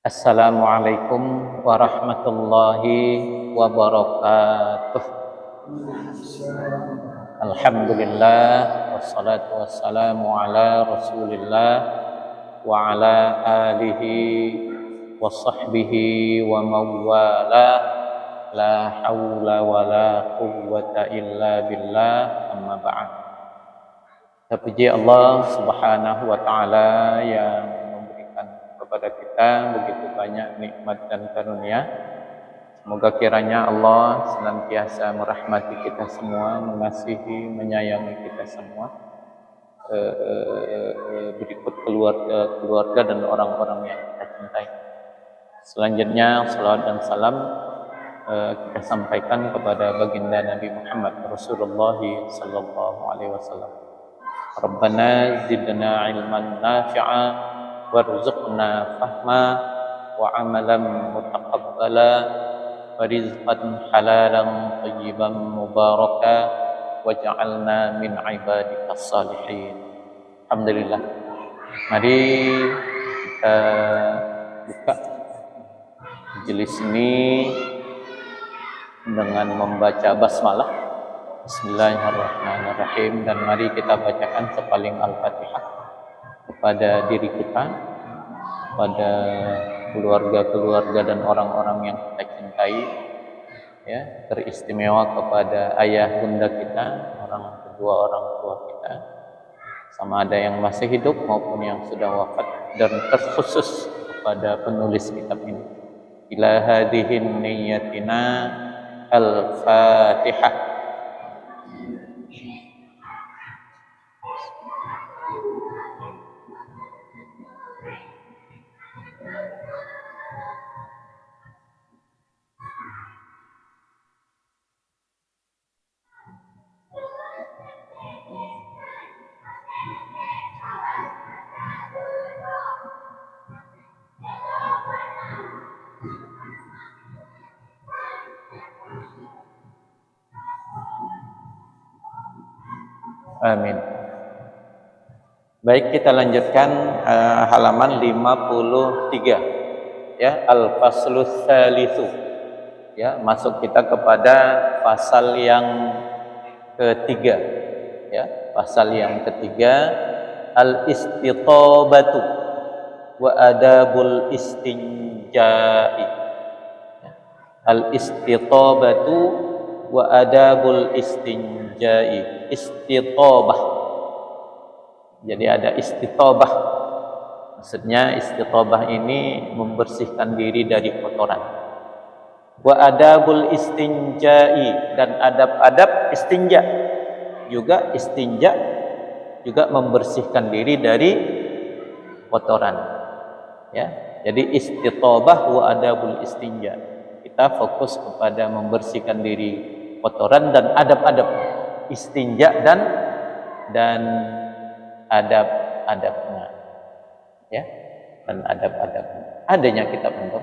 Assalamualaikum warahmatullahi wabarakatuh. Alhamdulillah wassalatu wassalamu ala Rasulillah wa ala alihi wa sahbihi wa mawala. La haula wa la quwwata illa billah, amma ba'd. Terpuji Allah Subhanahu wa taala yang kepada kita begitu banyak nikmat dan karunia. Semoga kiranya Allah senantiasa merahmati kita semua, mengasihi, menyayangi kita semua, berikut keluarga dan orang-orang yang kita cintai. Selanjutnya salawat dan salam kita sampaikan kepada baginda Nabi Muhammad Rasulullah sallallahu alaihi wasallam. Rabbana zidna ilman nafi'a warzuqna fahma wa amalan mutaqabbala wa rizqan halalan tayyiban mubaraka waj'alna min ibadikas salihin. Alhamdulillah. Mari kita buka majelis ini dengan membaca basmalah. Bismillahirrahmanirrahim, dan mari kita bacakan sepaling Al-Fatihah kepada diri kita, pada keluarga-keluarga dan orang-orang yang kita cintai, ya, teristimewa kepada ayah bunda kita, kedua orang tua kita, sama ada yang masih hidup maupun yang sudah wafat, dan terkhusus kepada penulis kitab ini. Ila hadihin niyatina Al-Fatihah. Amin. Baik, kita lanjutkan halaman 53, ya, al-faslus tsalitsu. Ya, masuk kita kepada pasal yang ketiga, ya, pasal yang ketiga, al-istitabatu wa adabul istinja'i. Al-istitabatu wa adabul istinja'i. Istitabah. Jadi ada istitabah. Maksudnya istitabah ini membersihkan diri dari kotoran. Wa adabul istinja'i, dan adab-adab istinja. Juga istinja juga membersihkan diri dari kotoran. Ya. Jadi istitabah wa adabul istinja. Kita fokus kepada membersihkan diri kotoran dan adab-adab istinja dan adab-adabnya, ya, dan adab-adabnya. Adanya kitab untuk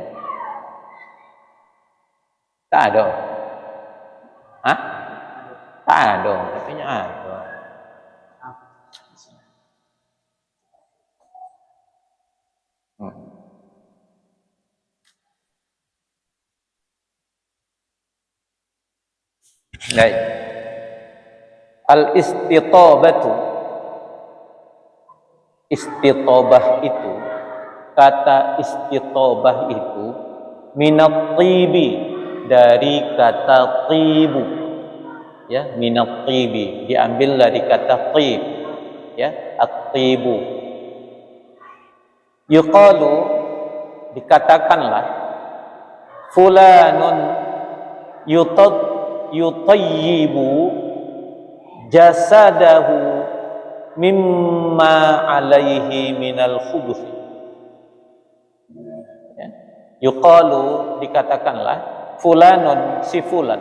tak ada, tak ada, katanya ada. Baik. Al-istitabatu, istitabah itu, kata istitabah itu minat tibi, dari kata tibu, ya, minat tibi diambil dari kata tib, ya, at-tibu. Yuqalu, dikatakanlah, fulanun yutayyibu jasadahu mimma alaihi minal khubuth. Ya. Yuqalu, dikatakanlah, fulanun, si fulan,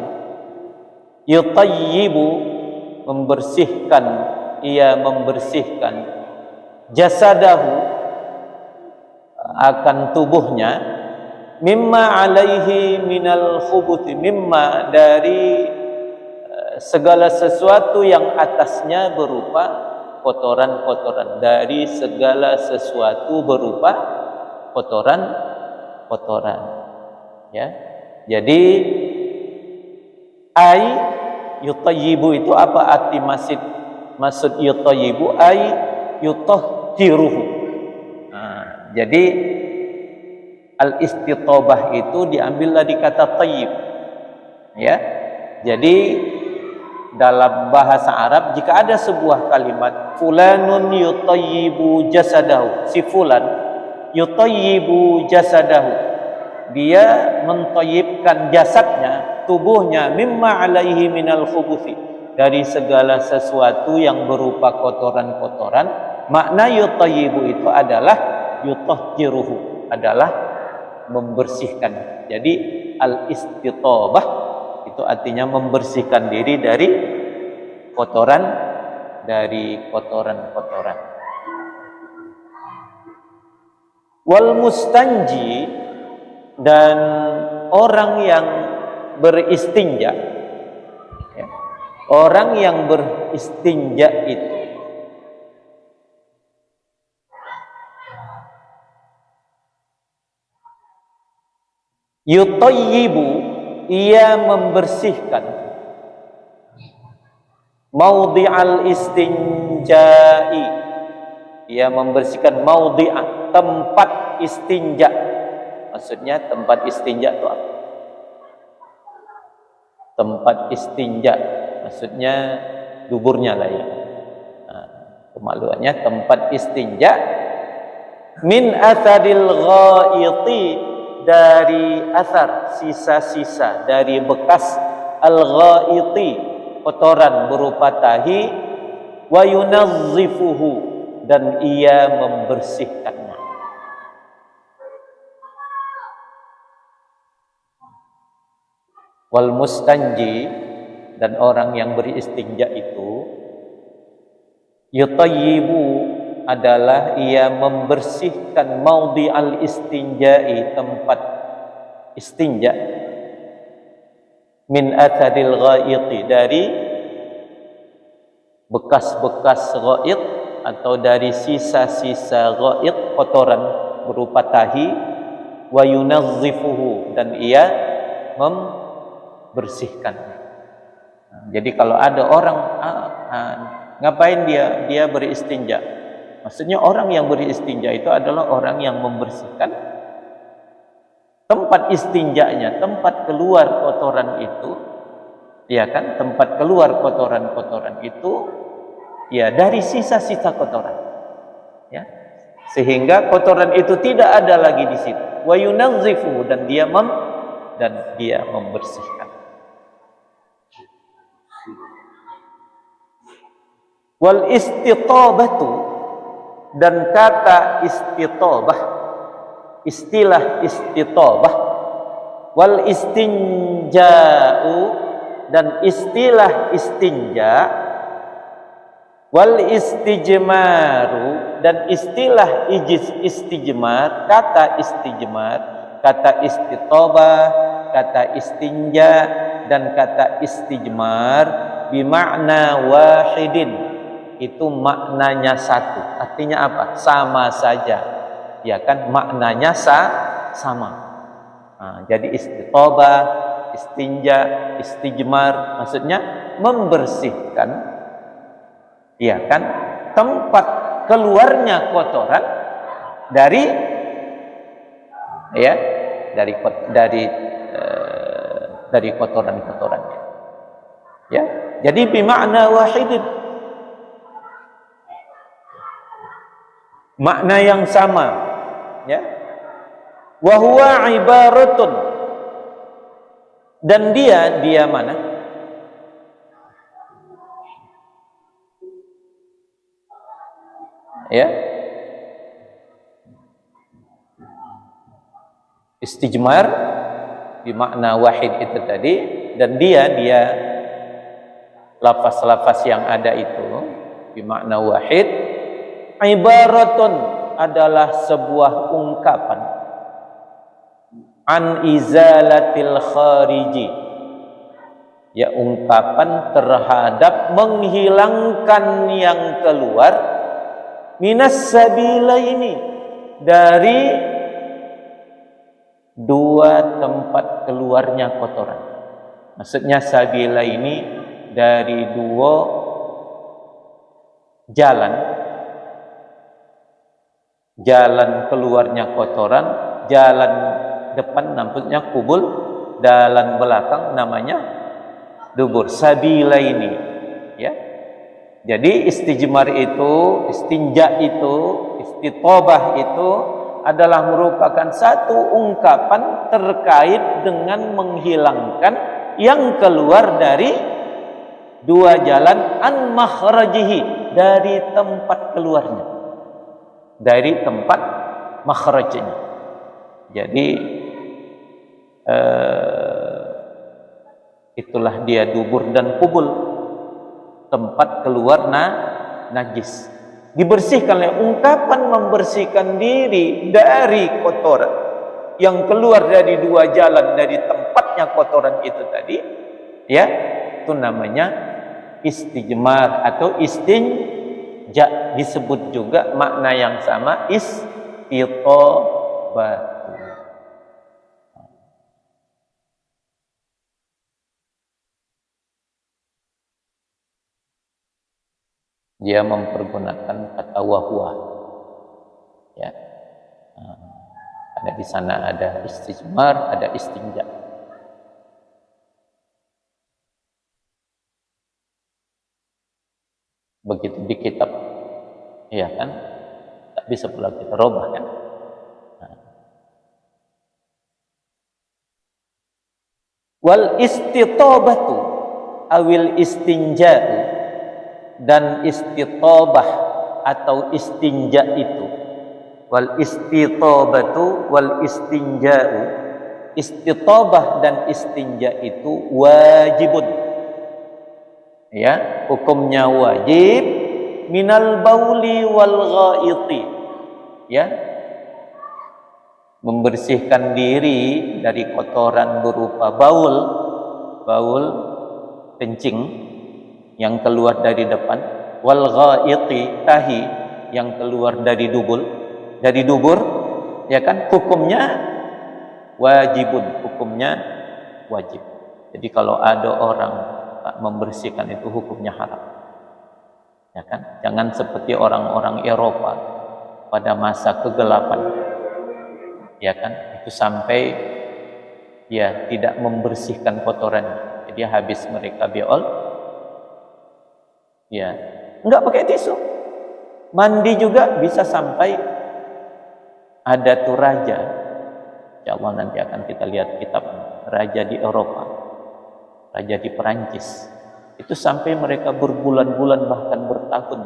yutayyibu, membersihkan, ia membersihkan, jasadahu, akan tubuhnya, mimma alaihi minal khubuth, mimma, dari segala sesuatu yang atasnya berupa kotoran-kotoran, dari segala sesuatu berupa kotoran. Ya. Jadi ai yutayyibu itu apa arti maksud yutayyibu? Ai yutahhiruhu. Nah, jadi al-istitobah itu diambil dari kata tayyib. Ya. Jadi dalam bahasa Arab jika ada sebuah kalimat fulanun yutayyibu jasadahu, si fulan yutayyibu jasadahu, dia menthayyibkan jasadnya, tubuhnya, mimma alaihi minal khubuthi, dari segala sesuatu yang berupa kotoran-kotoran. Makna yutayyibu itu adalah yutahhiruhu, adalah membersihkan. Jadi al-istitobah itu artinya membersihkan diri dari kotoran, kotoran-kotoran. Wal mustanji, dan orang yang beristinja, ya, orang yang beristinja itu yutayyibu, ia membersihkan maudhi'al istinja'i, ia membersihkan maudhi'ah, tempat istinja. Maksudnya tempat istinja itu apa? Tempat istinja maksudnya duburnya lah ya. Nah, kemaluannya tempat istinja. Min atharil ghaiti, dari athar, sisa-sisa, dari bekas al-ghaiti, kotoran berupa tahi, wa yunazzifuhu, dan ia membersihkannya. Wal mustanji, dan orang yang beristinja itu yutayyibu, adalah ia membersihkan maudhi'al istinja'i, tempat istinja, min atharil ghaiti, dari bekas-bekas ghaid atau dari sisa-sisa ghaid, kotoran berupa tahi, wa yunazzifuhu, dan ia membersihkan. Jadi kalau ada orang ngapain dia beristinja? Maksudnya orang yang beristinja itu adalah orang yang membersihkan tempat istinjanya, tempat keluar kotoran itu, ya kan? Tempat keluar kotoran-kotoran itu, ya, dari sisa-sisa kotoran, ya, sehingga kotoran itu tidak ada lagi di situ. Wa yunazzifu, dan dia membersihkan. Wal istitobatu, dan kata istitobah, istilah istitobah, wal istinja'u, dan istilah istinja, wal istijmaru, dan istilah istijmar, kata istijmar, kata istitobah, kata istinja, dan kata istijmar, bimakna wahidin, itu maknanya satu. Artinya apa? Sama saja, ya kan? Maknanya sama. Nah, jadi istitobah, istinja, istijmar, maksudnya membersihkan, ya kan, tempat keluarnya kotoran dari, ya, dari kotoran-kotorannya. Ya, jadi bimakna wahidin, makna yang sama, ya. Wa huwa ibaratun, dan dia mana? Ya. Istijmar bimakna wahid itu tadi, dan dia lafaz-lafaz yang ada itu bimakna wahid. Ibaratun adalah sebuah ungkapan, an izalatil khariji, ya, ungkapan terhadap menghilangkan yang keluar, minas sabilaini, dari dua tempat keluarnya kotoran. Maksudnya sabila ini dari dua jalan keluarnya kotoran, jalan depan maksudnya kubul, jalan belakang namanya dubur. Sabila ini, ya. Jadi istijmar itu, istinja itu, istitobah itu adalah merupakan satu ungkapan terkait dengan menghilangkan yang keluar dari dua jalan an makhrajihi, dari tempat keluarnya, dari tempat makhrajnya. Jadi itulah dia dubur dan kubul, tempat keluar najis. Dibersihkan oleh ungkapan membersihkan diri dari kotoran yang keluar dari dua jalan dari tempatnya kotoran itu tadi, ya, itu namanya istijmar atau istinja. Disebut juga makna yang sama istitobah. Dia mempergunakan kata wahwa, ya. Ada di sana ada istijmar, ada istinja. Begitu di kitab, ya kan, tak bisa pula kita robah kan. Wal istitobatu awil istinja'u, dan istitobah atau istinja itu, wal istitobatu wal istinja'u, istitobah dan istinja itu wajibun, ya, hukumnya wajib, minal bauli wal ghaiti, ya, membersihkan diri dari kotoran berupa baul kencing yang keluar dari depan, wal ghaiti, tahi yang keluar dari dubur, ya kan, hukumnya wajibun, hukumnya wajib. Jadi kalau ada orang tak membersihkan itu hukumnya haram, ya kan. Jangan seperti orang-orang Eropa pada masa kegelapan, ya kan, itu sampai ya tidak membersihkan kotorannya. Jadi habis mereka beol, ya, enggak pakai tisu. Mandi juga bisa sampai ada tuh raja. Insyaallah nanti akan kita lihat kitab raja di Eropa, raja di Perancis. Itu sampai mereka berbulan-bulan bahkan bertahun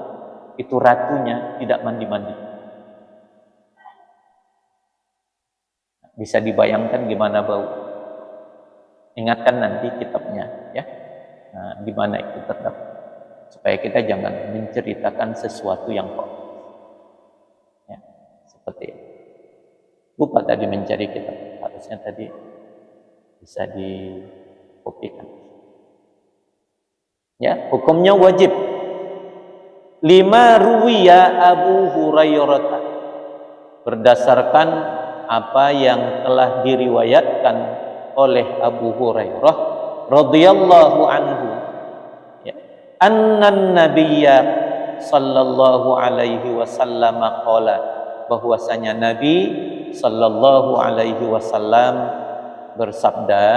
itu ratunya tidak mandi-mandi. Bisa dibayangkan gimana bau. Ingatkan nanti kitabnya, ya. Nah, di mana itu terdapat. Supaya kita jangan menceritakan sesuatu yang kok, ya, seperti itu. Lupa tadi mencari kitab, harusnya tadi bisa dikopikan. Ya, hukumnya wajib. Lima ruwiya Abu Hurairah, berdasarkan apa yang telah diriwayatkan oleh Abu Hurairah radhiyallahu anhu, annan nabiyya sallallahu alaihi wasallam qala, bahwasanya Nabi sallallahu alaihi wasallam bersabda,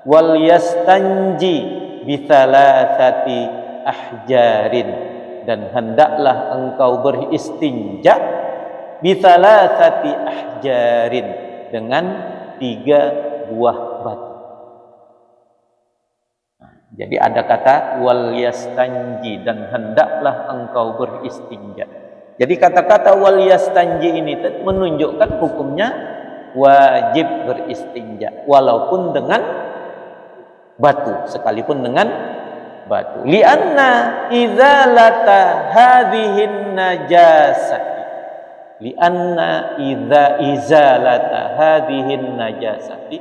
wal yastanji bi thalathati ahjarin, dan hendaklah engkau beristinja bi thalathati ahjarin, dengan 3 buah batu. Jadi ada kata wal yastanji, dan hendaklah engkau beristinja. Jadi kata-kata wal yastanji ini menunjukkan hukumnya wajib beristinja walaupun dengan batu, sekalipun dengan batu. Lianna idzalata hadhihin najasati, lianna izalata hadhihin najasati,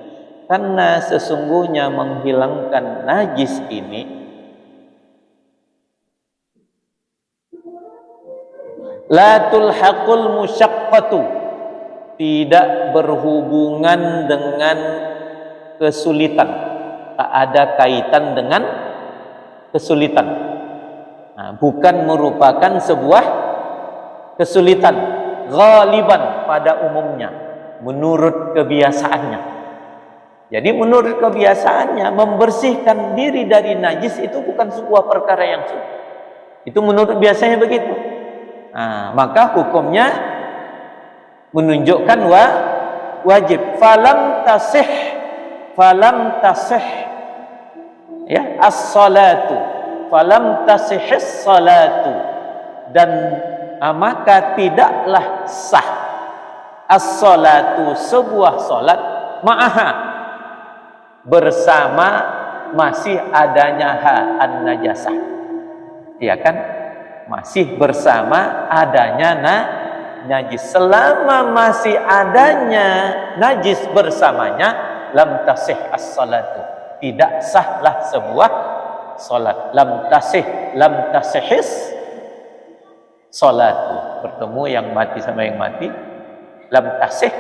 karena sesungguhnya menghilangkan najis ini la tulhaqul musyaqqatu, tidak berhubungan dengan kesulitan, tak ada kaitan dengan kesulitan. Nah, bukan merupakan sebuah kesulitan, ghaliban pada umumnya, menurut kebiasaannya. Jadi menurut kebiasaannya membersihkan diri dari najis itu bukan sebuah perkara yang sulit. Itu menurut biasanya begitu. Nah, maka hukumnya menunjukkan wajib. Falam tasih ya as-salatu. Falam tasihis salatu. Dan maka tidaklah sah as-salatu, sebuah salat, ma'aha, bersama masih adanya an-najasah. Ya kan? Masih bersama adanya najis. Selama masih adanya najis bersamanya, lam tasih as-salatu, tidak sahlah sebuah salat. Lam tasihis salatu, bertemu yang mati sama yang mati, lam tasih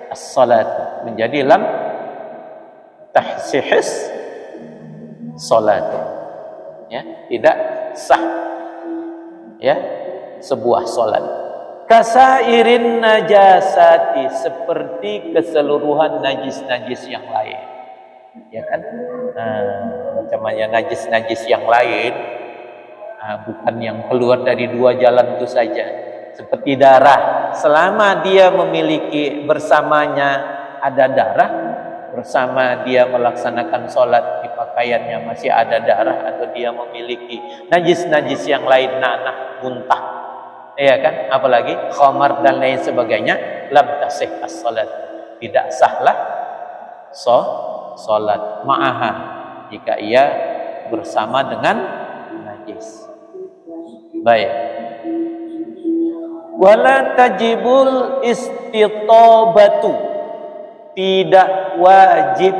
as-salatu, menjadi lam tahsihis salatu, ya, tidak sah ya sebuah salat. Kasairin najasati, seperti keseluruhan najis-najis yang lain, ya kan? Macamnya najis-najis yang lain, bukan yang keluar dari dua jalan itu saja. Seperti darah, selama dia memiliki bersamanya ada darah, bersama dia melaksanakan sholat, di pakaiannya masih ada darah, atau dia memiliki najis-najis yang lain, nanah, muntah, ya kan, apalagi khamar dan lain sebagainya, lam tasih as-salat, tidak sahlah sholat ma'aha, jika ia bersama dengan najis. Baik. Wala tajibul istitabatu, tidak wajib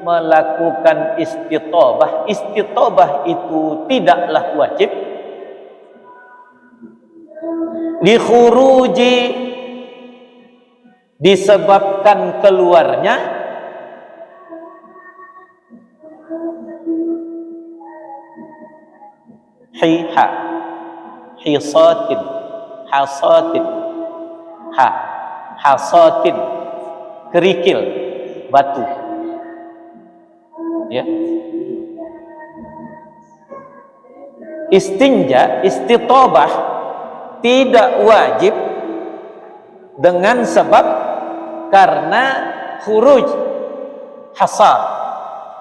melakukan istitabah. Istitabah itu tidaklah wajib. Li khuruji, disebabkan keluarnya hisatin, hasatin, kerikil, batu, ya. Istinja, istitabah tidak wajib dengan sebab karena khuruj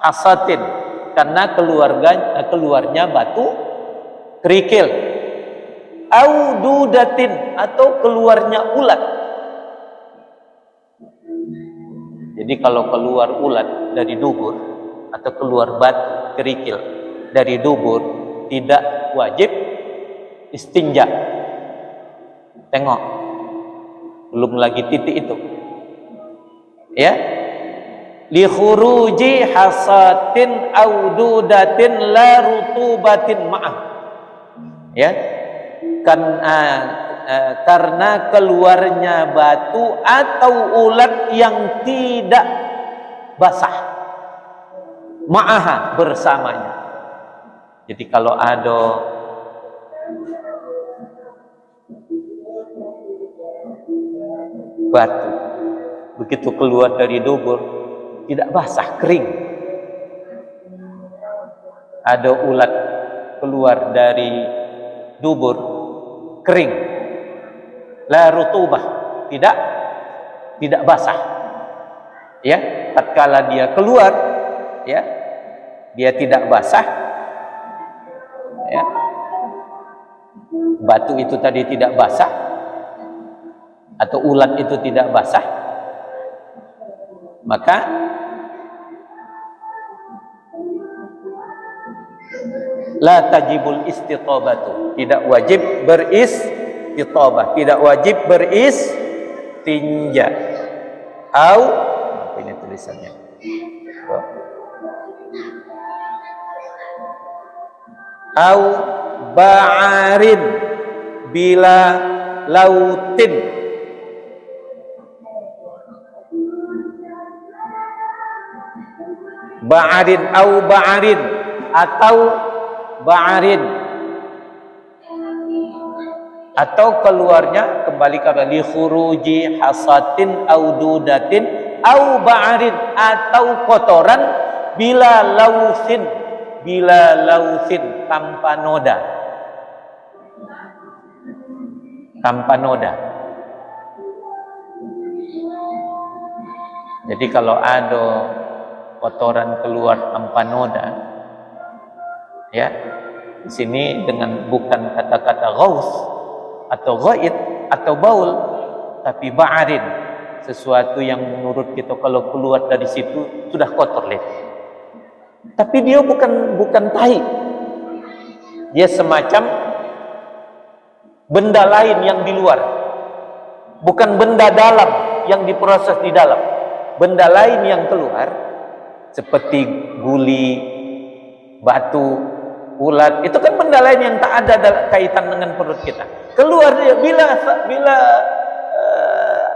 hasatin, karena keluarnya batu, kerikil, aududatin, atau keluarnya ulat. Jadi kalau keluar ulat dari dubur atau keluar batu, kerikil dari dubur, tidak wajib istinja. Tengok, belum lagi titik itu, ya. Li khuruji hasatin aududatin la rutubatin ma'ah, ya kan, karena keluarnya batu atau ulat yang tidak basah, ma'aha, bersamanya. Jadi kalau ada batu begitu keluar dari dubur tidak basah, kering, ada ulat keluar dari dubur kering, la rutubah, tidak basah, ya. Tatkala dia keluar, ya, dia tidak basah, ya, batu itu tadi tidak basah atau ulat itu tidak basah, maka la tajibul istitabatu, tidak wajib beristitabah, tidak wajib beristinja. Au, apa ini tulisannya? Au ba'arin bila lautin, ba'arin au ba'arin atau ba'arin, atau keluarnya kembali kepada li khuruji hasatin au dudatin au ba'arin, atau kotoran bila lausin tanpa noda, Jadi kalau ada kotoran keluar tanpa noda, ya, di sini dengan bukan kata-kata ghaus atau ghaid atau baul, tapi ba'arin, sesuatu yang menurut kita kalau keluar dari situ sudah kotor, lihat. Tapi dia bukan tai. Dia semacam benda lain yang di luar. Bukan benda dalam yang diproses di dalam. Benda lain yang keluar seperti guli, batu, ulat, itu kan benda lain yang tak ada kaitan dengan perut kita. Keluar dia bila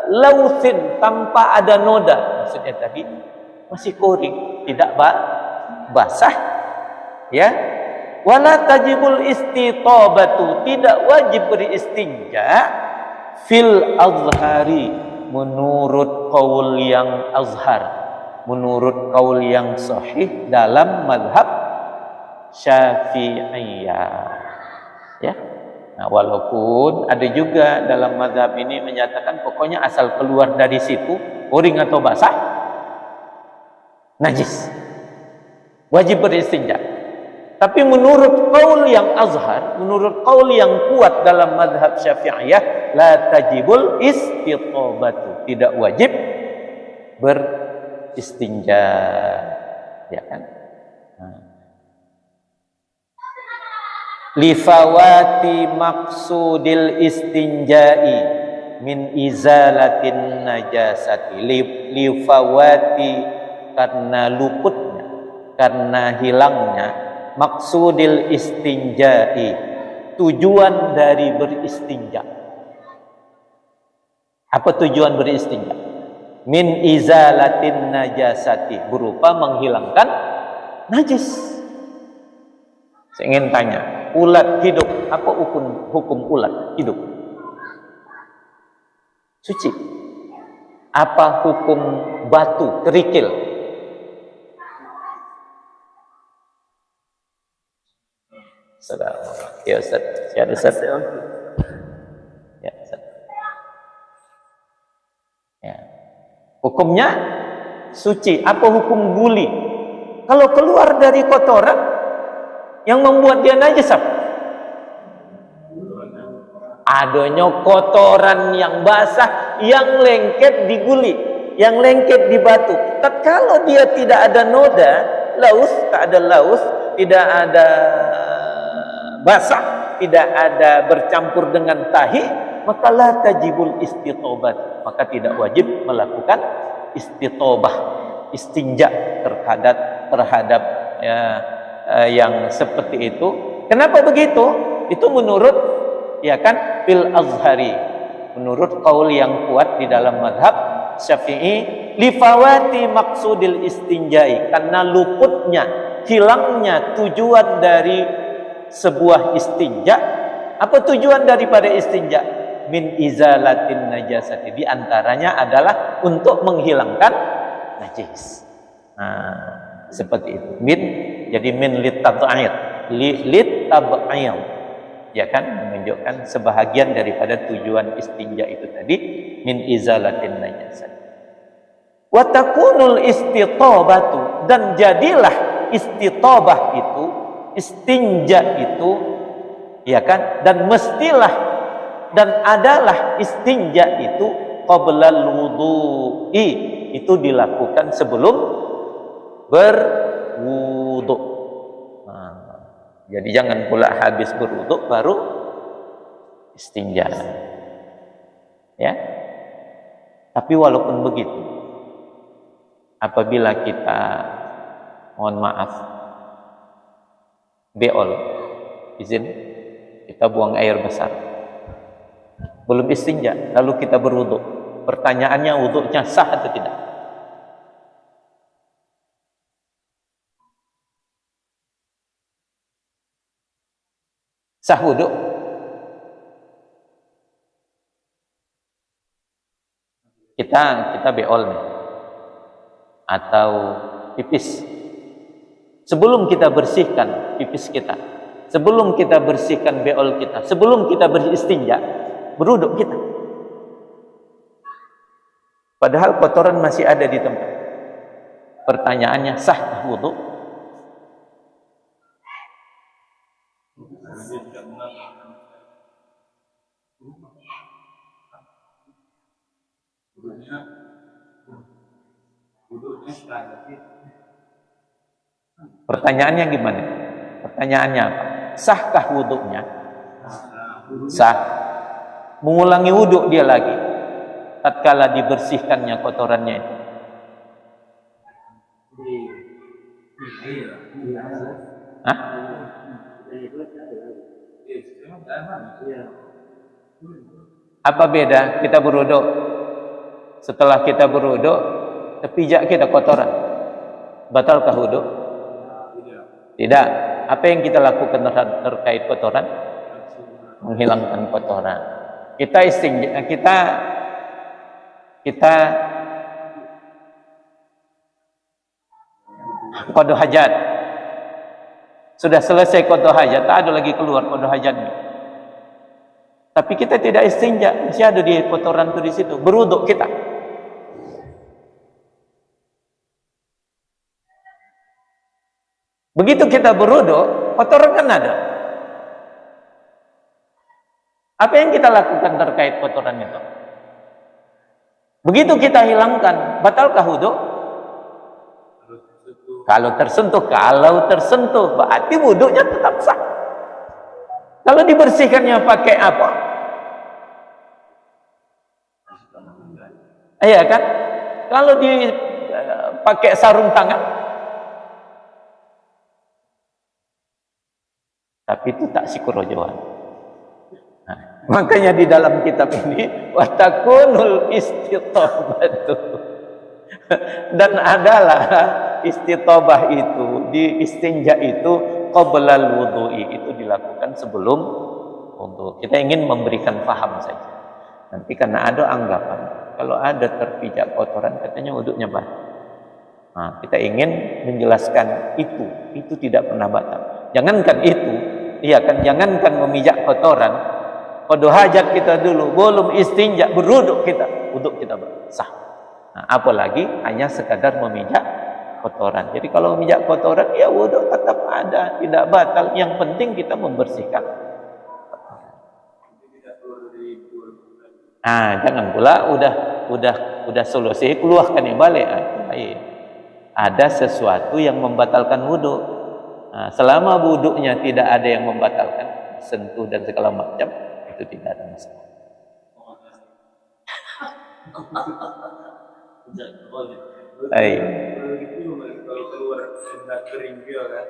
lausin tanpa ada noda, maksudnya tadi masih kering, tidak basah, ya. Wala tajibul istitabatu, tidak wajib beristinja fil azhari, menurut qaul yang azhar, menurut qaul yang sahih dalam mazhab Syafi'iyah, ya. Nah, walaupun ada juga dalam mazhab ini menyatakan pokoknya asal keluar dari situ kering atau basah najis, wajib beristinja. Tapi menurut qaul yang azhar, menurut qaul yang kuat dalam mazhab Syafi'iyah, la tajibul istitabatu, tidak wajib beristinja, ya kan? Li fawati maqsudil istinja'i min izalatin najasati, li fawati karena luputnya, karena hilangnya, maksudil istinja'i, tujuan dari beristinja. Apa tujuan beristinja? Min izalatin najasati, berupa menghilangkan najis. Saya ingin tanya, ulat hidup, apa hukum ulat hidup? Suci. Apa hukum batu kerikil? Saudara, ya Ustaz, siapa Ustaz? Ya Ustaz. Ya. Hukumnya suci. Apa hukum guli? Kalau keluar dari kotoran yang membuat dia najis apa? Adanya kotoran yang basah yang lengket di guli, yang lengket di batu. Tatkala dia tidak ada noda, tak ada laus, tidak ada basah, tidak ada bercampur dengan tahi, maka la tajibul istitobat, maka tidak wajib melakukan istitobah, istinja terhadap ya, yang seperti itu. Kenapa begitu? Itu menurut, ya kan, fil azhari, menurut qaul yang kuat di dalam mazhab Syafi'i, li fawati maqsudil istinjai, karena luputnya, hilangnya tujuan dari sebuah istinja. Apa tujuan daripada istinja? Min izalatin najasati, di antaranya adalah untuk menghilangkan najis. Nah, seperti itu. Jadi min litab'id, litab'id, ya kan, menunjukkan sebahagian daripada tujuan istinja itu tadi, min izalatin najasati. Wa takunul istitabatu, dan jadilah istitabah itu, istinja itu, ya kan, dan mestilah dan adalah istinja itu qablal wudu'i, itu dilakukan sebelum berwudu. Jadi jangan pula habis berwudu baru istinja, ya. Tapi walaupun begitu, apabila kita, mohon maaf, beol, izin, kita buang air besar, belum istinja, lalu kita berwudu, pertanyaannya wudunya sah atau tidak? Sah wudhu? Kita beol nih, atau pipis. Sebelum kita bersihkan pipis kita, sebelum kita bersihkan beol kita, sebelum kita beristinja, berwudhu kita. Padahal kotoran masih ada di tempat. Pertanyaannya, sah wudhu? Pertanyaannya gimana? Pertanyaannya apa? Sahkah wudhunya? Sah. Mengulangi wudhu dia lagi tatkala dibersihkannya kotorannya itu. Hah? Apa beda kita berwudhu? Setelah kita berwudhu, terpijak kita kotoran, batalkah wudhu? Tidak. Apa yang kita lakukan terkait kotoran? Menghilangkan kotoran. Kita istinja, kita qada hajat. Sudah selesai qada hajat, tak ada lagi keluar qada hajatnya. Tapi kita tidak istinja, masih ada di kotoran itu di situ. Berwudhu kita. Begitu kita berwudhu, kotoran kan ada. Apa yang kita lakukan terkait kotoran itu? Begitu kita hilangkan, batalkah wudhu? Kalau tersentuh, berarti wudhunya tetap sah. Kalau dibersihkannya pakai apa? Iya kan? Kalau dipakai sarung tangan, tapi itu tak sikrojawan. Nah, makanya di dalam kitab ini watakunul istitobatu, dan adalah istitobah itu, di istinja itu qoblal wudhu'i, itu dilakukan sebelum wudhu. Kita ingin memberikan paham saja. Nanti karena ada anggapan kalau ada terpijak kotoran katanya wudhunya batal. Nah, kita ingin menjelaskan itu tidak pernah batal. Jangankan itu, iya kan, jangankan memijak kotoran, qada hajat kita dulu, belum istinja, berwudhu kita, wudhu kita sah. Nah, apalagi hanya sekadar memijak kotoran. Jadi kalau memijak kotoran, ya wudhu tetap ada, tidak batal. Yang penting kita membersihkan. Nah, jangan pula udah selesai keluarkan yang balik. Ada sesuatu yang membatalkan wudhu. Nah, selama wudhunya tidak ada yang membatalkan, sentuh dan segala macam, itu tidak ada masalah. Kalau keluar benda kering juga kan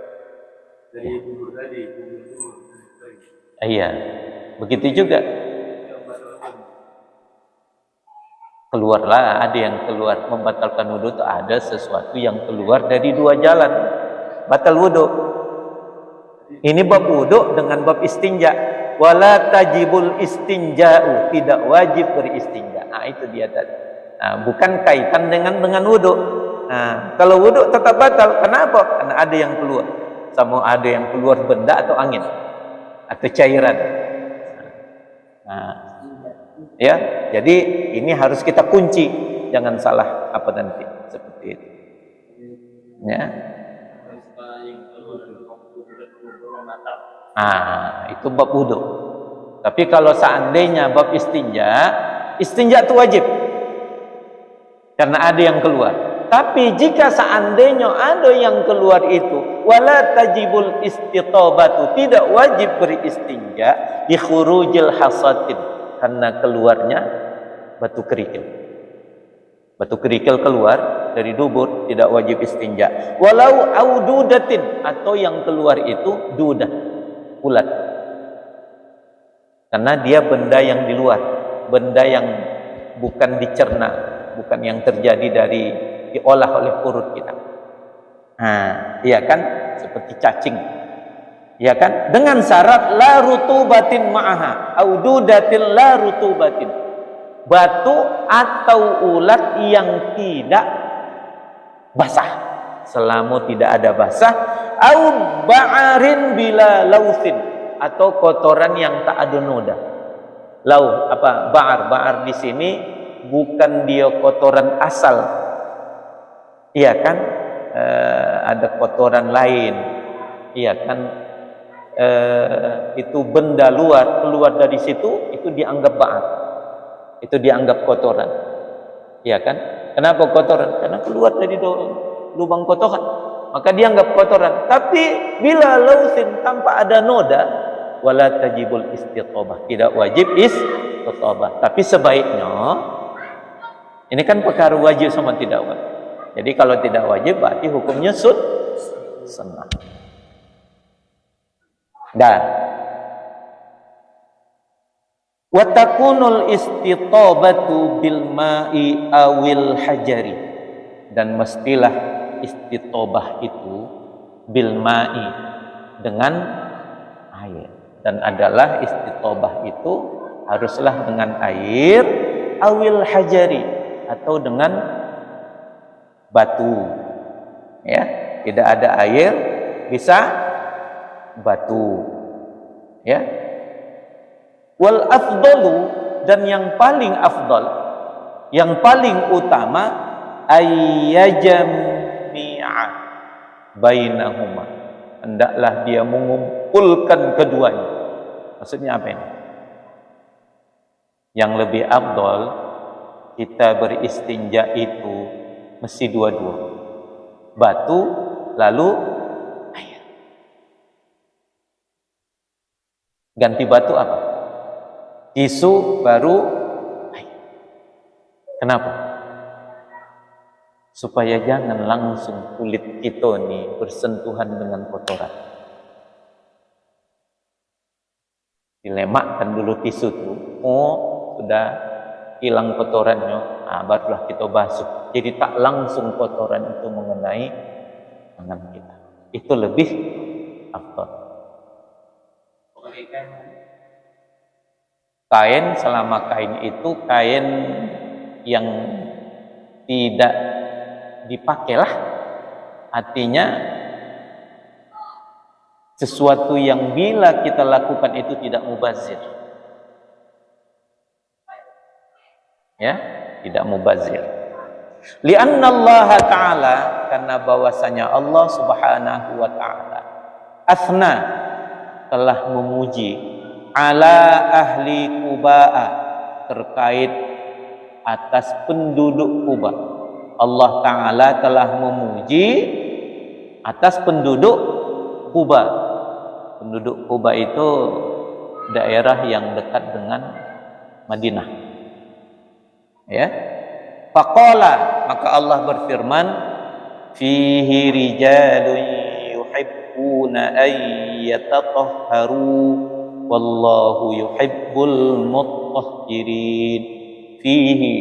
dari bubur tadi, iya, begitu juga. Keluarlah, ada yang keluar membatalkan wudhu itu ada sesuatu yang keluar dari dua jalan, batal wudhu. Ini bab wudhu dengan bab istinja. Wala tajibul istinja'u, tidak wajib beristinja. Nah, itu dia tadi. Nah, bukan kaitan dengan wudhu. Nah, kalau wudhu tetap batal. Kenapa? Karena ada yang keluar. Sama ada yang keluar benda atau angin atau cairan. Nah, ya, jadi ini harus kita kunci, jangan salah apa nanti seperti itu. Ya. Nah, itu bab wudhu. Tapi kalau seandainya bab istinja itu wajib karena ada yang keluar. Tapi jika seandainya ada yang keluar itu, wala tajibul istitobatu, tidak wajib beristinja di khurujil hasatin, karena keluarnya batu kerikil. Batu kerikil keluar dari dubur, tidak wajib istinja. Walau aududatin, atau yang keluar itu dudah, ulat. Karena dia benda yang di luar, benda yang bukan dicerna, bukan yang terjadi dari diolah oleh perut kita. Nah, iya kan, seperti cacing Ya kan? Dengan syarat la rutubatin ma'aha, aududatin la rutubatin. Batu atau ulat yang tidak basah, selama tidak ada basah, au ba'arin bila lausin, atau kotoran yang tak ada noda. Lau apa? Ba'ar di sini bukan dia kotoran asal. Iya kan? Ada kotoran lain. Iya kan? Itu benda luar keluar dari situ, itu dianggap ba'ar, itu dianggap kotoran. Iya kan? Kenapa kotoran? Karena keluar dari lubang kotoran, maka dianggap kotoran. Tapi bila lausin, tanpa ada noda, wala tajibul istitobah, tidak wajib istitobah. Tapi sebaiknya, ini kan perkara wajib sama tidak wajib. Jadi kalau tidak wajib berarti hukumnya sunnah. Dan wa takunul istitobatu bil ma'i awil hajari, dan mestilah istitobah itu bil ma'i, dengan air. Dan adalah istitobah itu haruslah dengan air, awil hajari, atau dengan batu. Ya, tidak ada air, bisa batu. Ya. Wal afdalu, dan yang paling afdal, yang paling utama, ayyajami'a bainahuma, hendaklah dia mengumpulkan keduanya. Maksudnya apa ini? Yang lebih afdal kita beristinja itu mesti dua-dua, batu lalu air. Ganti batu apa? Tisu baru air. Kenapa? Supaya jangan langsung kulit kita nih bersentuhan dengan kotoran. Dilemakkan dulu tisu tuh, sudah hilang kotorannya, barulah kita basuh. Jadi tak langsung kotoran itu mengenai tangan kita. Itu lebih afdal. Kain, selama kain itu kain yang tidak dipakailah, artinya sesuatu yang bila kita lakukan itu tidak mubazir. Ya, tidak mubazir. Lianna Allah Ta'ala, karena bahwasanya Allah Subhanahu wa Ta'ala asna, telah memuji ala ahli Quba'a, terkait atas penduduk Quba. Allah Ta'ala telah memuji atas penduduk Quba. Penduduk Quba itu daerah yang dekat dengan Madinah. Ya. Faqala, maka Allah berfirman, fihi rijalun yuhibbuna ay yatatahharu wallahu yuhibbul mutahhirin. Fihi,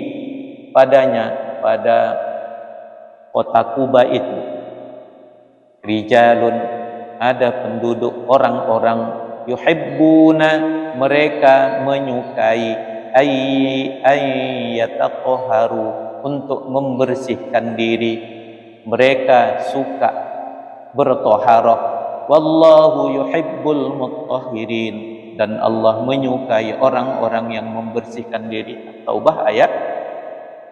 padanya, pada kota Quba itu, rijalun, ada penduduk, orang-orang, yuhibbuna, mereka menyukai, ayyataqaharu, untuk membersihkan diri, mereka suka bertoharah. Wallahu yuhibbul mutahhirin, dan Allah menyukai orang-orang yang membersihkan diri. Taubah ayat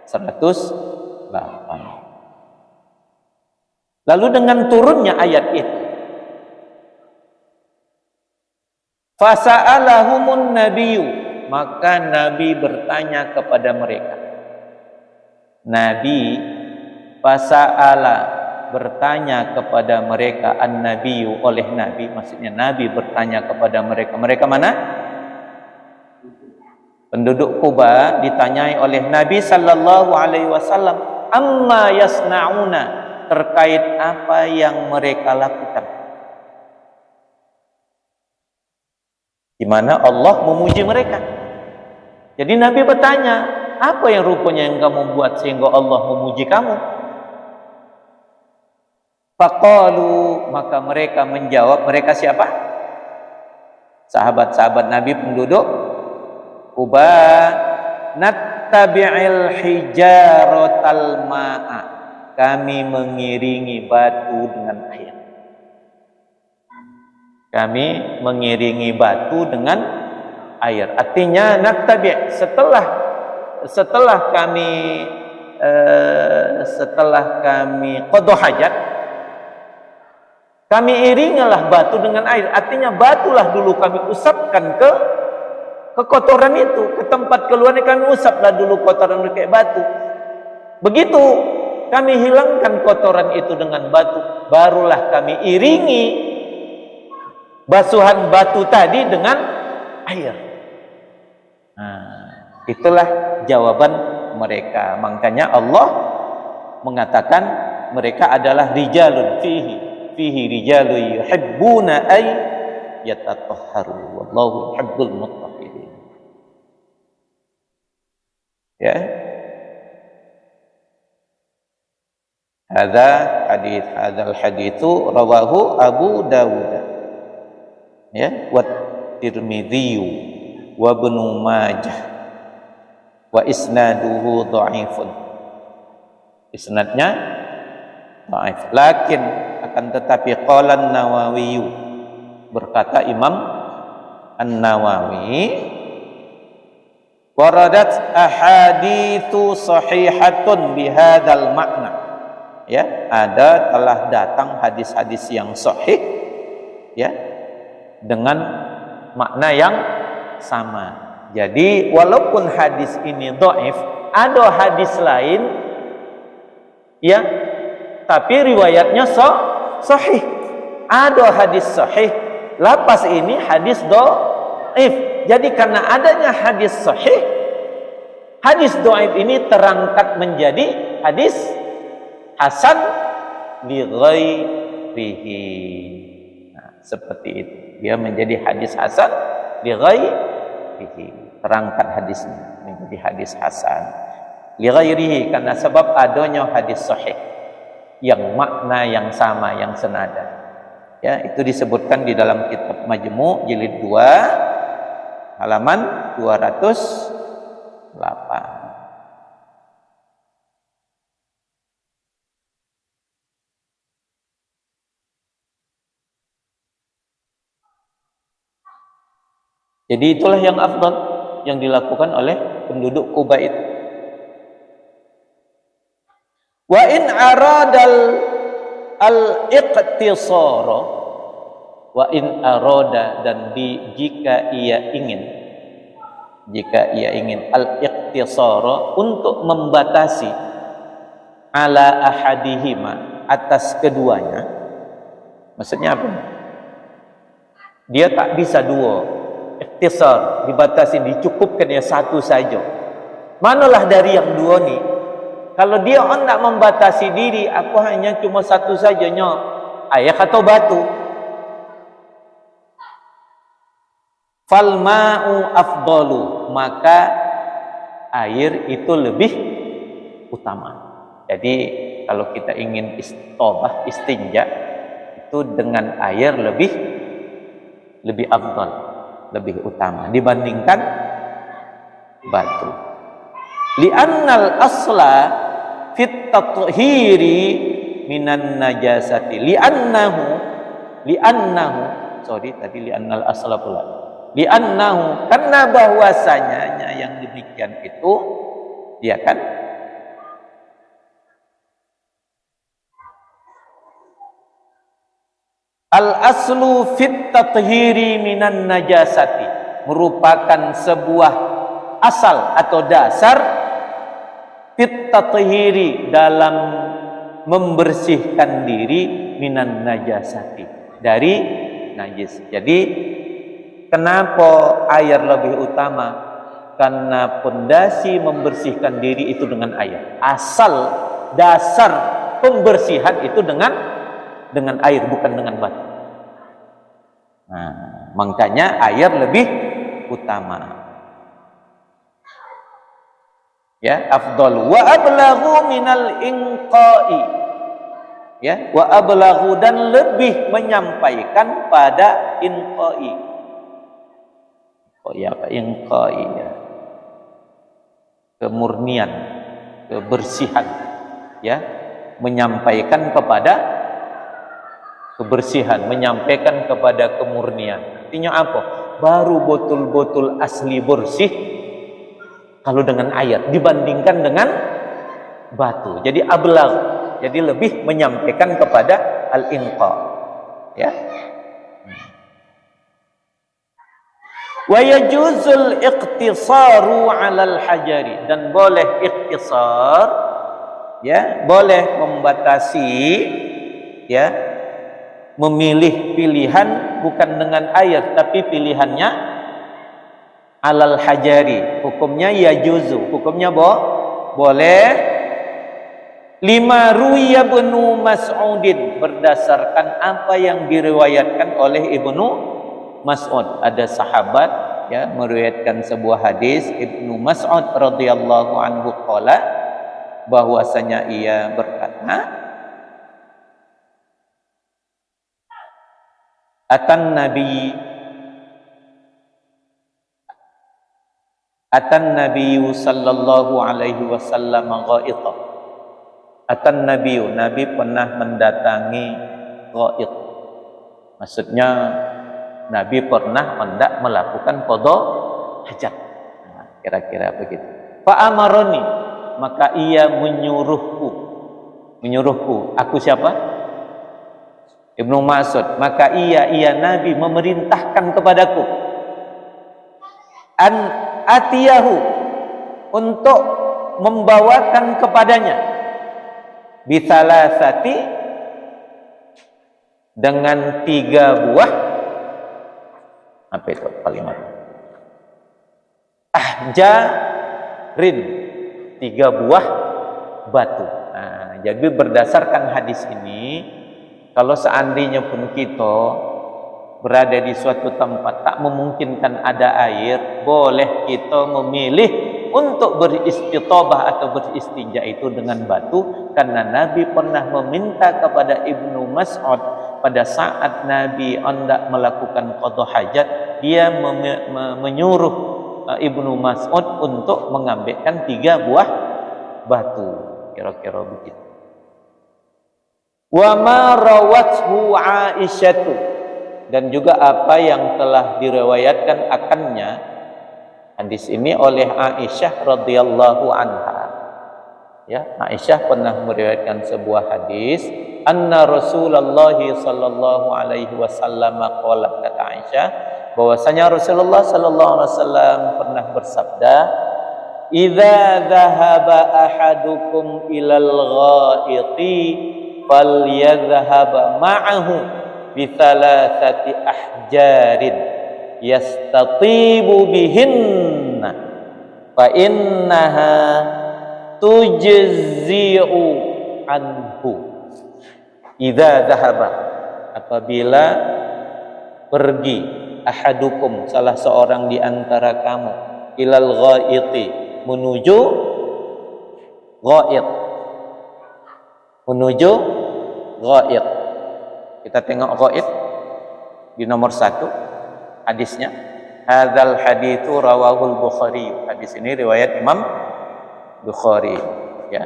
108. Lalu dengan turunnya ayat itu, fasa'alahumun nabiyyu, maka Nabi bertanya kepada mereka. Nabi fasa'ala, bertanya kepada mereka, an-nabiyyu, oleh Nabi, maksudnya Nabi bertanya kepada mereka. Mereka mana? Penduduk Quba ditanyai oleh Nabi sallallahu alaihi wasallam, amma yasnauna, terkait apa yang mereka lakukan. Di mana Allah memuji mereka. Jadi Nabi bertanya, apa yang rupanya yang kamu buat sehingga Allah memuji kamu? Faqalu, maka mereka menjawab, mereka siapa? sahabat-sahabat Nabi penduduk Kuba, nattabi'il hijaratal ma'a, kami mengiringi batu dengan air. Kami mengiringi batu dengan air. Artinya nattabi', setelah kami qada hajat, kami iringilah batu dengan air. Artinya batulah dulu kami usapkan ke kotoran itu, ke tempat keluarnya kami usaplah dulu kotoran kayak batu. Begitu kami hilangkan kotoran itu dengan batu, barulah kami iringi basuhan batu tadi dengan air. Nah, itulah jawaban mereka. Makanya Allah mengatakan mereka adalah rijalun fihi rijalun yuhibbuna ay yatatahharu wallahu yuhibbul muttaqin. Ya. Hadzal haditsu rawahu Abu Dawud. Ya, wa Tirmidzi wa Ibnu Majah wa isnaduhu dhaifun. Isnadnya dhaif. Lakin akan tetapi qala An-Nawawi, berkata Imam An-Nawawi, waradat ahaditsu sahihatun bihadzal makna. Ya, telah datang hadis-hadis yang sahih ya dengan makna yang sama. Jadi walaupun hadis ini dhaif, ada hadis lain ya tapi riwayatnya sahih. Ada hadis sahih, lapas ini hadis dhaif. Jadi karena adanya hadis sahih, hadis dhaif ini terangkat menjadi hadis hasan li ghairihi. Nah, seperti itu. Dia menjadi hadis hasan li ghairihi. Terangkat hadisnya menjadi hadis hasan li ghairihi karena sebab adanya hadis sahih yang makna yang sama, yang senada. Ya, itu disebutkan di dalam kitab Majmu' jilid 2 halaman 208. Jadi itulah yang afdal yang dilakukan oleh penduduk Kuba itu. Wa in aradal al-iqtisara, wa in arada, dan jika ia ingin al-iqtisara, untuk membatasi ala ahadihima, atas keduanya. Maksudnya apa? Dia tak bisa dua. Ikhtisar, dibatasi, dicukupkan ya satu saja. Manalah dari yang dua ni? Kalau dia hendak membatasi diri, aku hanya cuma satu saja, air atau batu. Fal ma'u afdalu, maka air itu lebih utama. Jadi kalau kita ingin istinja, itu dengan air lebih afdal, lebih utama dibandingkan batu. Li'annal asla fit tathhiri minan najasati. Li'annal asla pula. Li'annahu, karena bahwasanya yang demikian itu dia kan al-aslu fit tathhiri minan najasati, merupakan sebuah asal atau dasar fit tathhiri, dalam membersihkan diri minan najasati, dari najis. Jadi kenapa air lebih utama? Karena pondasi membersihkan diri itu dengan air. Asal dasar pembersihan itu dengan air, bukan dengan batu. Nah, makanya air lebih utama. Ya, afdal wa ablaghu minal inqai. Ya, wa ablaghu, dan lebih menyampaikan pada inqai. Oh ya, inqai ya. Kemurnian, kebersihan, ya, menyampaikan kepada kebersihan, menyampaikan kepada kemurnian. Artinya apa? Baru betul-betul asli bersih kalau dengan ayat dibandingkan dengan batu. Jadi ablagh, jadi lebih menyampaikan kepada al-inqa, ya. Wa yajuzul iqtisaru 'alal hajari, dan boleh ikhtisar, ya, boleh membatasi, ya, memilih pilihan bukan dengan ayat tapi pilihannya 'alal hajari. Hukumnya yajuzu, hukumnya boleh. Lima ruwiya Ibnu Mas'udin, berdasarkan apa yang diriwayatkan oleh Ibnu Mas'ud. Ada sahabat, ya, meriwayatkan sebuah hadis, Ibnu Mas'ud radhiyallahu anhu qala, bahwasanya ia berkata, atan nabi sallallahu alaihi wasallam ghaita. Atan nabi pernah mendatangi ghaid. Maksudnya Nabi pernah hendak melakukan qada hajat. Nah, kira-kira begitu. Fa amaroni, maka ia menyuruhku. Aku siapa? Ibnu Mas'ud. Maka ia Nabi memerintahkan kepadaku an atiyahu, untuk membawakan kepadanya bisalasati, dengan 3 buah, apa itu kalimat? Ahjarin, 3 buah batu. Nah, jadi berdasarkan hadis ini, kalau seandainya pun kita berada di suatu tempat tak memungkinkan ada air, boleh kita memilih untuk beristitobah atau beristinja itu dengan batu, karena Nabi pernah meminta kepada Ibnu Mas'ud pada saat Nabi hendak melakukan qada hajat, dia menyuruh Ibnu Mas'ud untuk mengambilkan 3 buah batu, kira-kira begitu. Wa ma rawathu Aisyatu, dan juga apa yang telah diriwayatkan akannya hadis ini oleh Aisyah radhiyallahu anha. Ya, Aisyah pernah meriwayatkan sebuah hadis, anna Rasulullah sallallahu alaihi wasallam qala, kata Aisyah bahwasanya Rasulullah sallallahu alaihi wasallam pernah bersabda, idza dhahaba ahadukum ilal ghaiti falyadhhab ma'ahu bi thalathati ahjarin yastatibu bihinna fa innaha tujzi'u anhu. Idza dhahaba, apabila pergi, ahadukum, salah seorang di antara kamu, ilal ghaiti, menuju ghaid, menuju ghaid. Kita tengok ghaid di nomor 1 hadisnya. Hadzal haditsu rawahul Bukhari. Hadis ini riwayat Imam Bukhari, ya.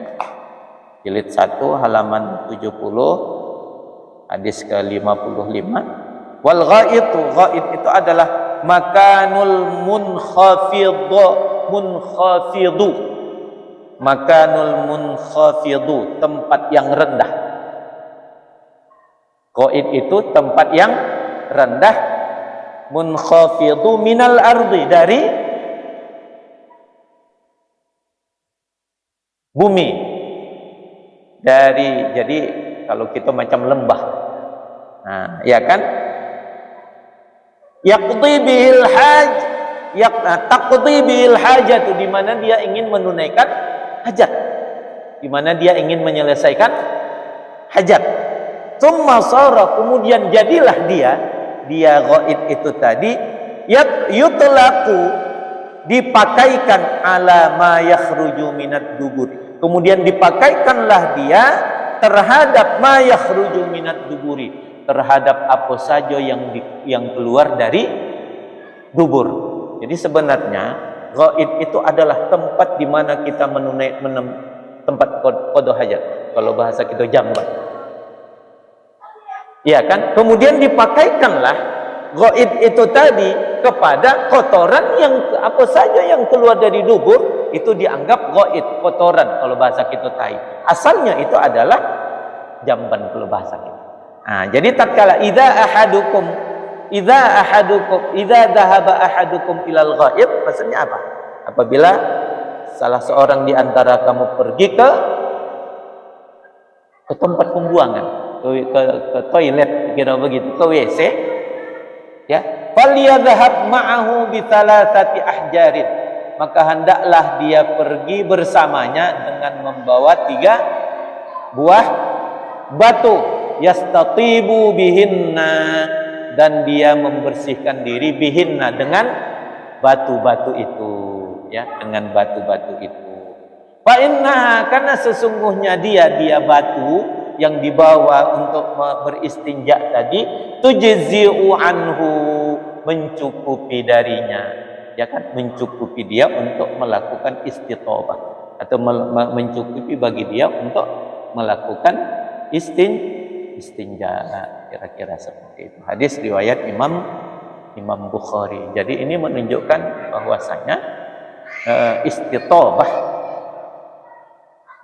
Jilid 1 halaman 70, hadis ke-55. Wal ghaitu, ghaid itu adalah makanul munkhafidu. Makanul munkhafidu, tempat yang rendah. Ghaid itu tempat yang rendah. Munkhafidu minal ardi, dari bumi. Jadi kalau kita macam lembah. Nah, ya kan? Yaqdi bihil haj, taqdi bihil hajatu, di mana dia ingin menunaikan hajat, di mana dia ingin menyelesaikan hajat. Tsumma sara, kemudian jadilah dia ghaid itu tadi, yutlaqu, dipakaikan ala ma yakhruju minad dubur. Kemudian dipakaikanlah dia terhadap ma yakhruju minad duburi, terhadap apa saja yang keluar dari dubur. Jadi sebenarnya ghaib itu adalah tempat di mana kita tempat qada hajat. Kalau bahasa kita jamban. Ya kan? Kemudian dipakaikanlah ghaib itu tadi kepada kotoran yang apa saja yang keluar dari dubur itu dianggap ghaib, kotoran kalau bahasa kita tai. Asalnya itu adalah jamban kalau bahasa kita. Nah, jadi tatkala idza dhahaba ahadukum ilal ghaib, maksudnya apa? Apabila salah seorang di antara kamu pergi ke tempat pembuangan, ke toilet kira begitu, ke WC, ya, falyadhhab ma'ahu bi thalathati ahjarin, maka hendaklah dia pergi bersamanya dengan membawa 3 buah batu, yastatibu bihinna, dan dia membersihkan diri bihinna dengan batu-batu itu, ya, dengan batu-batu itu. Fa inna, karena sesungguhnya dia batu yang dibawa untuk beristinja tadi, tujzi'u anhu, mencukupi darinya, ya kan, mencukupi dia untuk melakukan istitobah, atau mencukupi bagi dia untuk melakukan istinja, kira-kira seperti itu. Hadis riwayat Imam Bukhari. Jadi ini menunjukkan bahwasanya istitobah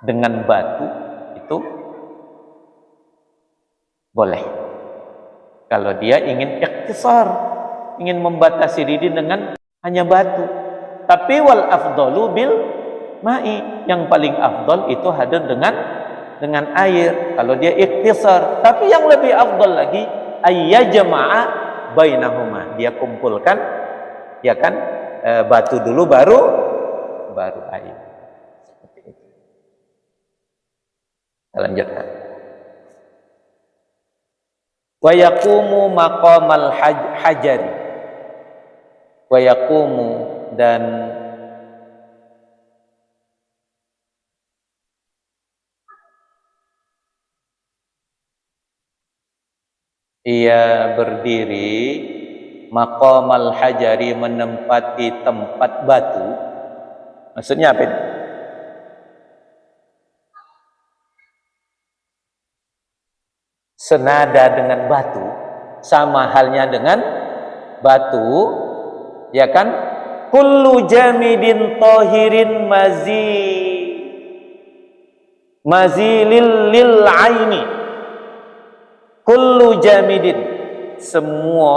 dengan batu itu boleh. Kalau dia ingin ikhtisar, ingin membatasi diri dengan hanya batu. Tapi wal afdalu bil ma'i, yang paling afdal itu hadir dengan air kalau dia ikhtisar. Tapi yang lebih afdal lagi ayyajma'a bainahuma, dia kumpulkan, ya kan, batu dulu baru air. Seperti itu. Kita lanjutkan. Wa yaqumu maqamal hajari, wa yaqumu, dan ia berdiri maqamal hajari, menempati tempat batu. Maksudnya apa ini? Senada dengan batu, sama halnya dengan batu, ya kan? Kullu jamidin tahirin mazilil lil aini. Kullu jamidin, semua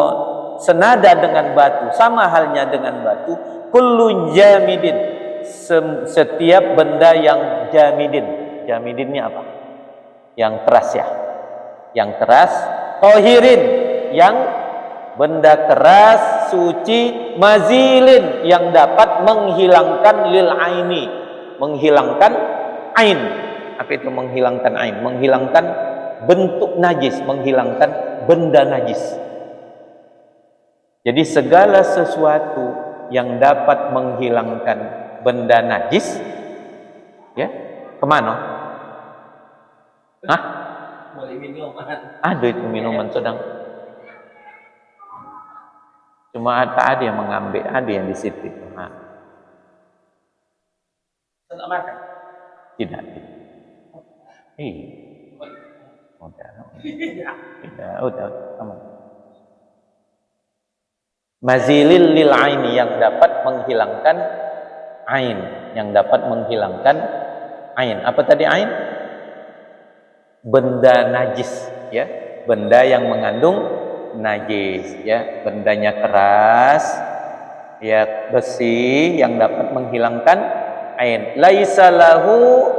senada dengan batu, sama halnya dengan batu. Kullu jamidin, setiap benda yang jamidin. Jamidinnya apa? Yang keras, ya, yang keras. Tohirin, yang benda keras, suci. Mazilin, yang dapat menghilangkan lil aini, menghilangkan ain. Apa itu menghilangkan ain? Menghilangkan bentuk najis, menghilangkan benda najis. Jadi segala sesuatu yang dapat menghilangkan benda najis, ya, kemana? Hah? Boleh minuman. Ada itu minuman sedang. Cuma tak ada yang mengambil, ada yang di situ. Nah. Tidak makan. Tidak. Udah, aman. Mazilil lil aini, yang dapat menghilangkan ain, yang dapat menghilangkan ain. Apa tadi ain? Benda najis, ya, benda yang mengandung najis, ya, bendanya keras, ya, besi, yang dapat menghilangkan ain. Laisa lahu,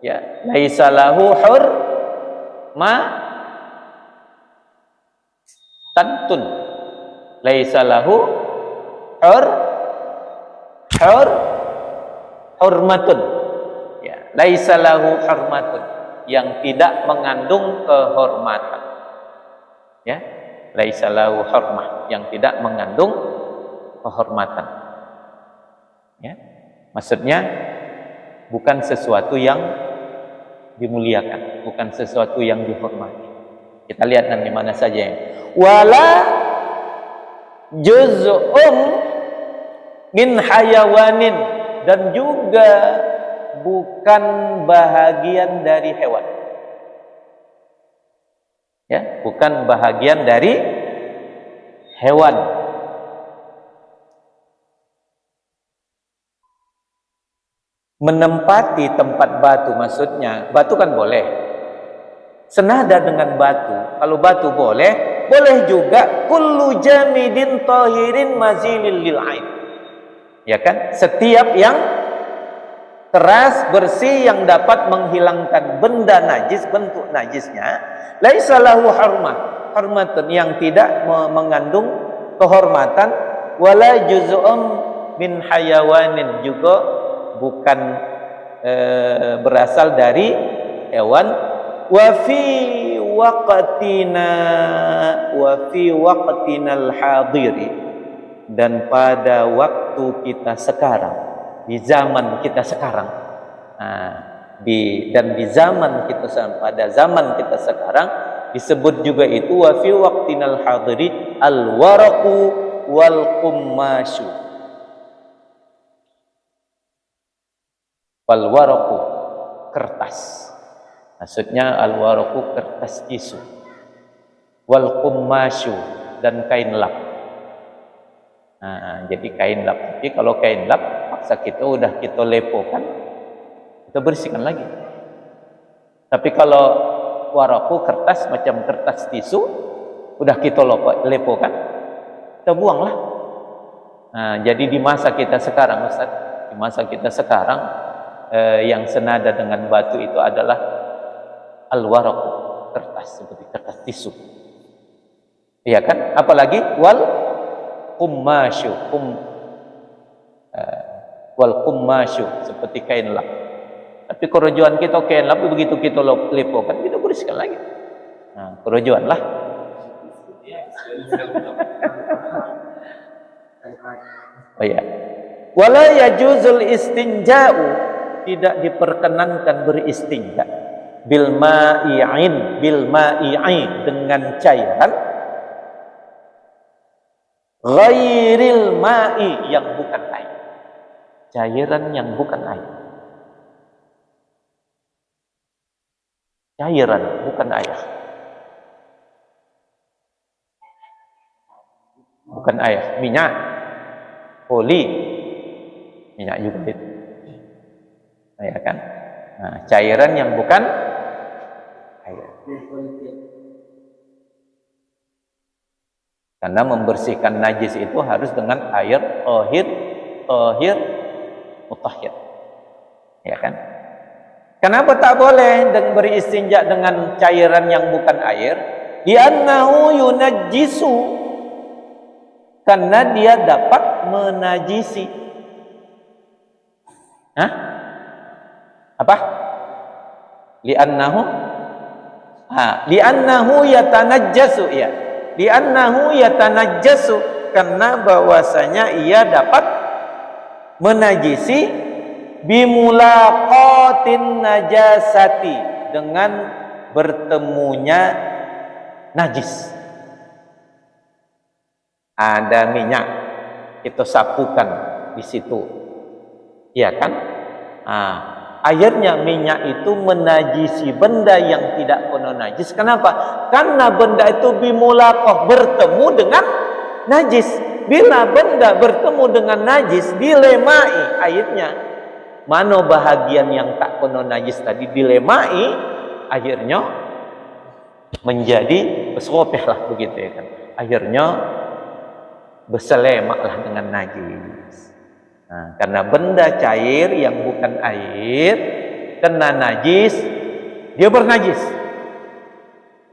ya, laisa lahu hurma tantun, laisa lahu hurmatun, ya, laisa lahu hurmatun, yang tidak mengandung kehormatan, ya, laisa lahu hurmah, yang tidak mengandung kehormatan, ya, maksudnya bukan sesuatu yang dimuliakan, bukan sesuatu yang dihormati. Kita lihat nanti mana saja ya. Wala juz'um min hayawanin, dan juga bukan bahagian dari hewan. Ya, bukan bahagian dari hewan. Menempati tempat batu, maksudnya batu kan boleh senada dengan batu. Kalau batu boleh, boleh juga kullu jamidin tahirin mazilil lil ain. Ya kan? Setiap yang keras, bersih, yang dapat menghilangkan benda najis, bentuk najisnya, laisa lahu harmatun, yang tidak mengandung kehormatan, wala juz'un min hayawanin, juga bukan berasal dari hewan. Wa fi waqtina al-hadiri, dan pada waktu kita sekarang, di zaman kita sekarang, dan di zaman kita pada zaman kita sekarang disebut juga itu wa fi waqtinal hadiri al-waraqu wal qummasyu. Wal waraqu, kertas. Maksudnya al waraqu, kertas tisu. Wal qummasyu, dan kain lap. Jadi kain lap. Tapi kalau kain lap paksa kita udah kita lepokan, kita bersihkan lagi. Tapi kalau waraqu, kertas macam kertas tisu, udah kita lepokan, kita buanglah. Jadi di masa kita sekarang, Ustaz, di masa kita sekarang, yang senada dengan batu itu adalah al-waraq, kertas, seperti kertas tisu. Iya kan? Apalagi wal qummasyu, wal qummasyu, seperti kain lap. Tapi kerojuan kita kain lap, begitu kita lepokan, kita bersihkan lagi. Kerojuan lah. Oh ya. Wala yajuzul istinja'u, tidak diperkenankan beristinja bil ma'i'in, dengan cairan ghairil ma'i, yang bukan air. Cairan yang bukan air. Cairan bukan air. Bukan air, minyak, oli, minyak juga itu. Ya kan? Cairan yang bukan air. Karena membersihkan najis itu harus dengan air tahir, mutahhir. Ya kan? Kenapa tak boleh beristinja dengan cairan yang bukan air? Li'annahu yunajjisu, karena dia dapat menajisi. Apa? Li'annahu yatanajjasu, ya. Li'annahu yatanajjasu, karena bahwasanya ia dapat menajisi bimulaqatin najasati, dengan bertemunya najis. Ada minyak, kita sapukan di situ, iya kan? Akhirnya minyak itu menajisi benda yang tidak penuh najis. Kenapa? Karena benda itu bimulaqah, bertemu dengan najis. Bila benda bertemu dengan najis, dilemai akhirnya. Mana bahagian yang tak penuh najis tadi dilemai, akhirnya menjadi bersuapih lah, begitu ya kan. Akhirnya berselemaklah dengan najis. Karena benda cair yang bukan air kena najis, dia bernajis.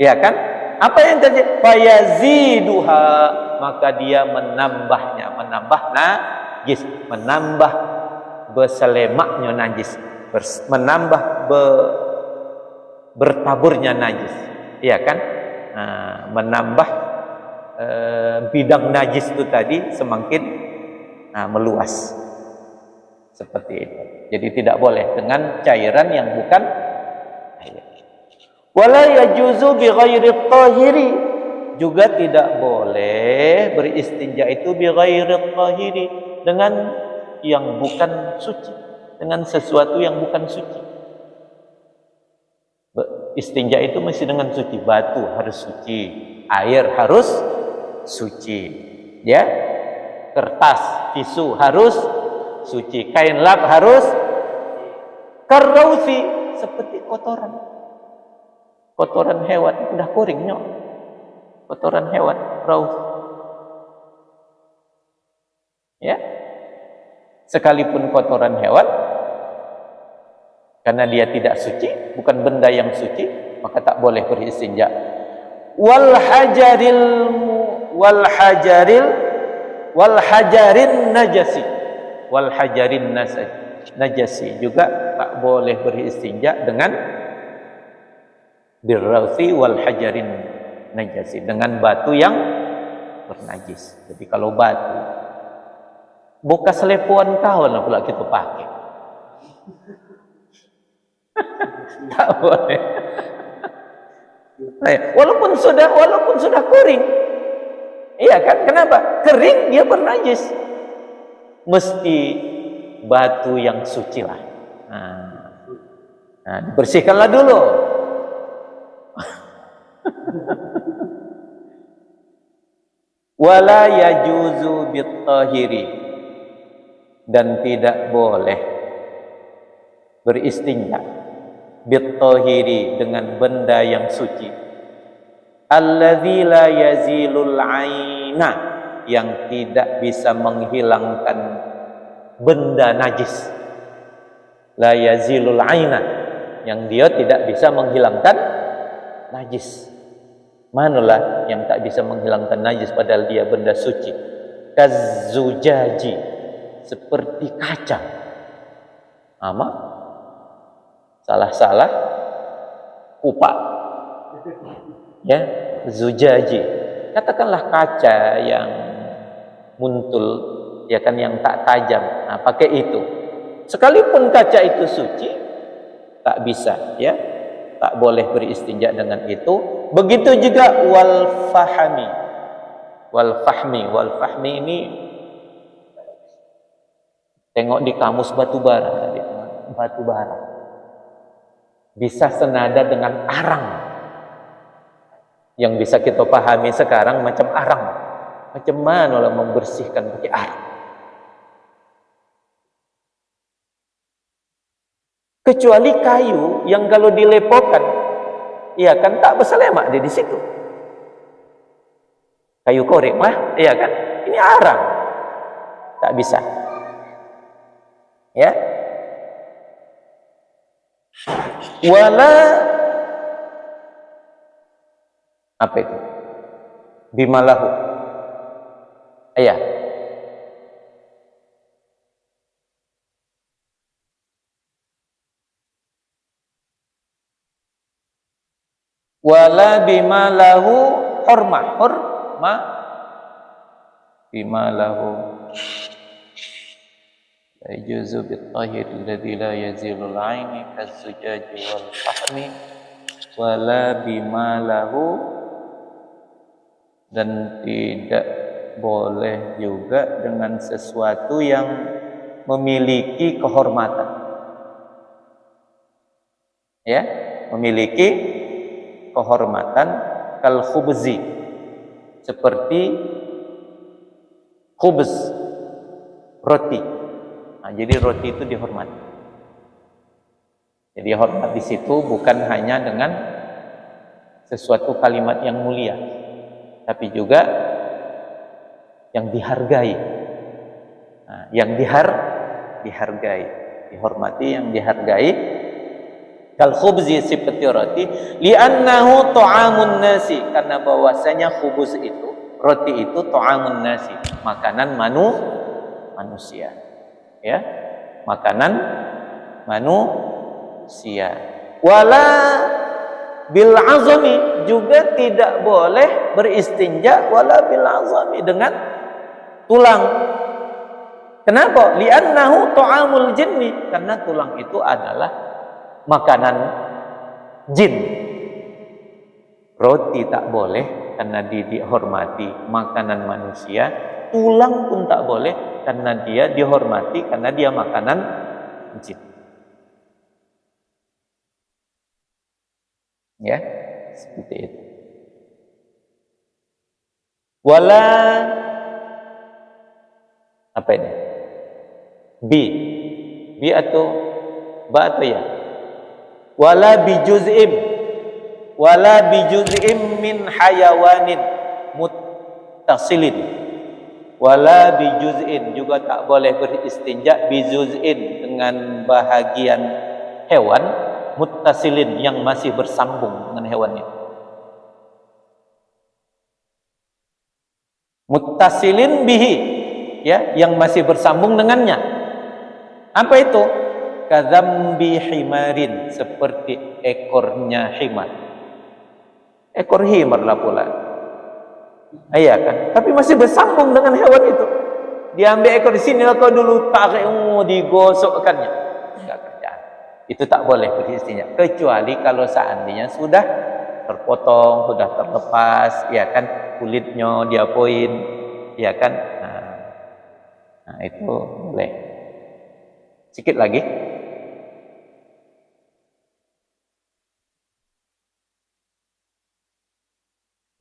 Ya kan? Apa yang terjadi? Fayaziduha, maka dia menambahnya, menambah najis, menambah berselemaknya najis, menambah bertaburnya najis. Ya kan? Menambah bidang najis itu tadi semakin meluas. Seperti itu. Jadi tidak boleh dengan cairan yang bukan air. Wala yajuzu bi ghairi tahiri, juga tidak boleh beristinja itu bi ghairi tahiri, dengan yang bukan suci, dengan sesuatu yang bukan suci. Istinja itu mesti dengan suci. Batu harus suci, air harus suci, ya. Kertas, tisu harus suci, kain lap harus karausi, seperti kotoran hewan udah koringnya, kotoran hewan raus, ya. Sekalipun kotoran hewan, karena dia tidak suci, bukan benda yang suci, maka tak boleh beristinja. Wal hajarin najasi juga tak boleh beristinja dengan birrausi wal hajarin najasi, dengan batu yang bernajis. Jadi kalau batu bekas lepuan kawan pula kita pakai, tak boleh. Walaupun sudah kering, iya kan? Kenapa? Kering dia bernajis. Mesti batu yang suci lah. Nah, dibersihkanlah dulu. Wala yajuzu bitahiri, dan tidak boleh beristinja bitahiri dengan benda yang suci. Alladzi la yazilul aina, yang tidak bisa menghilangkan benda najis. La yazilul aina, yang dia tidak bisa menghilangkan najis. Manalah yang tak bisa menghilangkan najis padahal dia benda suci? Kazzujaji, seperti kaca. Ama salah kupak, ya, zujaji. Katakanlah kaca yang muntul, ya kan, yang tak tajam. Nah, pakai itu. Sekalipun kaca itu suci, tak bisa, ya, tak boleh beristinja dengan itu. Begitu juga wal fahmi ini tengok di kamus batu bara bisa senada dengan arang. Yang bisa kita pahami sekarang macam arang. Macam mana orang membersihkan pakai arang? Kecuali kayu yang kalau dilepokan, iya kan, tak berselemak dia di situ. Kayu korek lah, iya kan? Ini arang, tak bisa. Ya. Wala apa itu? Bimalahu. Iya. Wala bimalahu hurma bimalahu la yajuzu bit-tahir alladhi la yazilul aini kaz-zujaji wal fahmi wala bimalahu, dan tidak boleh juga dengan sesuatu yang memiliki kehormatan, ya, memiliki kehormatan. Kal khubzi, seperti khubz, roti. Nah, jadi roti itu dihormati. Jadi hormat di situ bukan hanya dengan sesuatu kalimat yang mulia, tapi juga yang dihargai. Nah, yang dihargai, dihormati, yang dihargai. Kal khubzi, seperti roti, li'annahu ta'amun nasi, karena bahwasanya khubuz itu, roti itu ta'amun nasi, makanan manusia, ya, makanan manusia. Wala bil azami, juga tidak boleh beristinja wala bil azami, dengan tulang. Kenapa? Li'annahu ta'amul jinni, karena tulang itu adalah makanan jin. Roti tak boleh karena dihormati, makanan manusia. Tulang pun tak boleh karena dia dihormati, karena dia makanan jin. Ya, seperti itu. Wala apa ini? Bi atau ba atau ya? Wala bijuz'im min hayawanin muttasilin. Wala bijuz'in, juga tak boleh beristinja bijuz'in dengan bahagian hewan muttasilin yang masih bersambung dengan hewannya. Muttasilin bihi, ya, yang masih bersambung dengannya. Apa itu? Kadzambi himarin, seperti ekornya himar. Ekor himar lah pula. Iya kan? Tapi masih bersambung dengan hewan itu. Diambil ekor di sini, kau dulu tarik, digosokkannya. Enggak kerjaan. Itu tak boleh beristinja, kecuali kalau seandainya sudah terpotong, sudah terlepas, ya kan, kulitnya diapain, ya kan. Nah, itu boleh. Sikit lagi.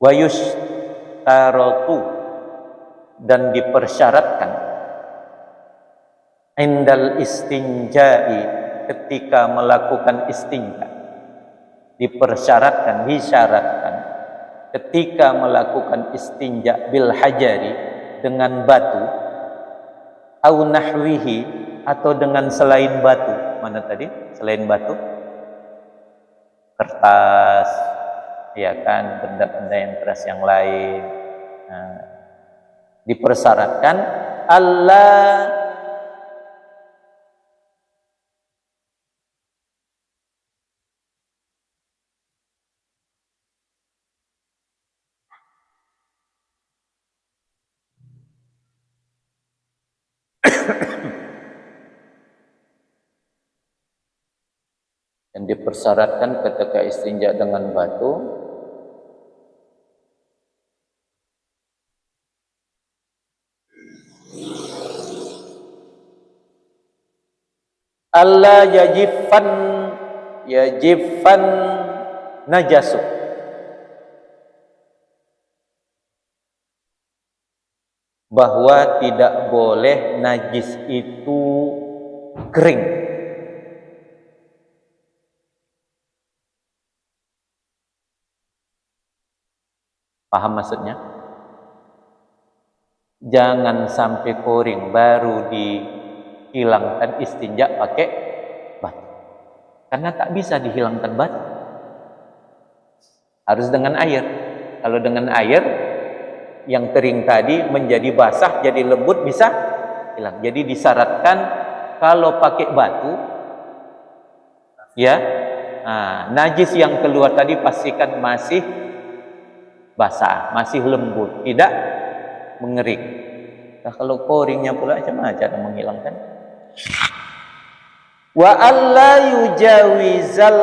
Wa yushtaratu, dan dipersyaratkan indal istinja'i, ketika melakukan istinja, disyaratkan ketika melakukan istinja bil hajari, dengan batu, au nahwihi, atau dengan selain batu. Mana tadi selain batu? Kertas, ya kan, benda-benda yang keras yang lain. Nah, dipersyaratkan Allah yang dipersyaratkan ketika istinja dengan batu Allah yajifan najasu, bahwa tidak boleh najis itu kering. Paham maksudnya? Jangan sampai kering baru dihilangkan istinja pakai batu, karena tak bisa dihilangkan batu, harus dengan air. Kalau dengan air yang kering tadi menjadi basah, jadi lembut, bisa hilang. Jadi disyaratkan kalau pakai batu, ya, najis yang keluar tadi pastikan masih basah, masih lembut, tidak mengering. Nah, kalau koringnya pula macam-macam menghilangkan. Wa alla yujawizal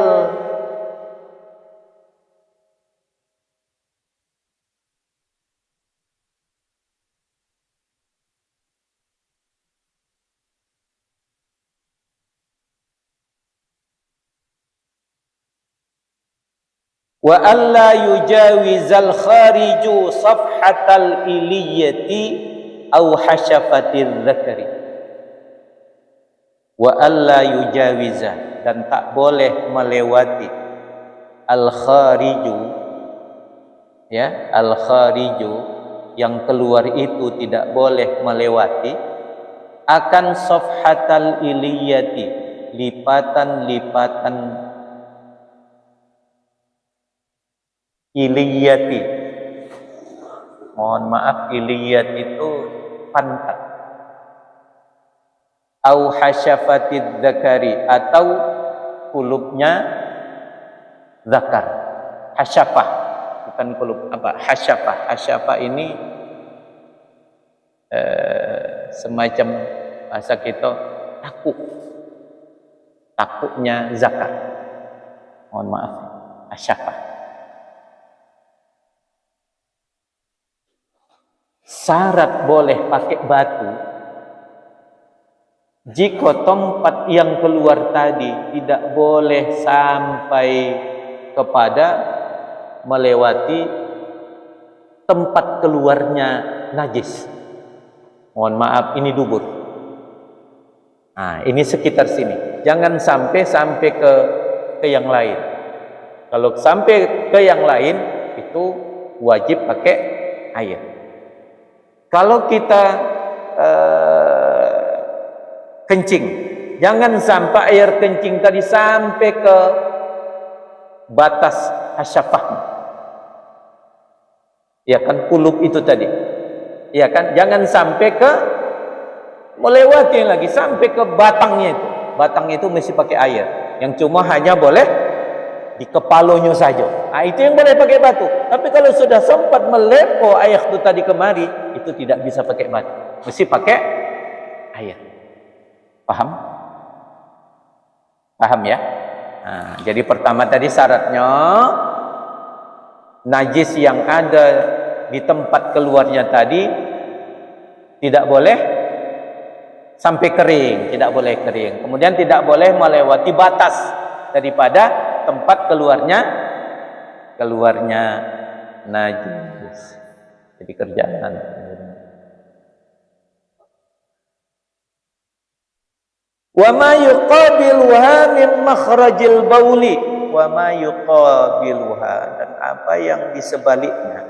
wa alla yujawizal khariju safhatal iliyati au hasyafatil dzakari. Wa alla yujawiza, dan tak boleh melewati al khariju, ya, al khariju yang keluar itu tidak boleh melewati akan safhatal iliyati, lipatan-lipatan iliyati. Mohon maaf, iliyat itu pantat. Au hasyafatid dzakari, atau kulubnya zakar. Hasyafah, bukan kulub, apa? Hasyafah. Hasyafah ini semacam bahasa kita takuk. Takuknya zakar. Mohon maaf, hasyafah. Syarat boleh pakai batu jika tempat yang keluar tadi tidak boleh sampai kepada melewati tempat keluarnya najis. Mohon maaf, ini dubur. Nah, ini sekitar sini. Jangan sampai ke yang lain. Kalau sampai ke yang lain itu wajib pakai air. Kalau kita kencing, jangan sampai air kencing tadi sampai ke batas asyafah. Ya kan, kulub itu tadi. Ya kan, jangan sampai ke melewati lagi sampai ke batangnya itu. Batangnya itu mesti pakai air. Yang cuma hanya boleh di kepalanya saja. Nah, itu yang boleh pakai batu. Tapi kalau sudah sempat melepo air itu tadi kemari, itu tidak bisa pakai batu. Mesti pakai air. Paham? Paham ya? Nah, jadi pertama tadi syaratnya najis yang ada di tempat keluarnya tadi tidak boleh sampai kering, tidak boleh kering. Kemudian tidak boleh melewati batas daripada tempat keluarnya najis. Jadi kerjaan. Wa ma yuqabiluha min makhrajil bauli, wa ma yuqabiluha, dan apa yang di sebaliknya,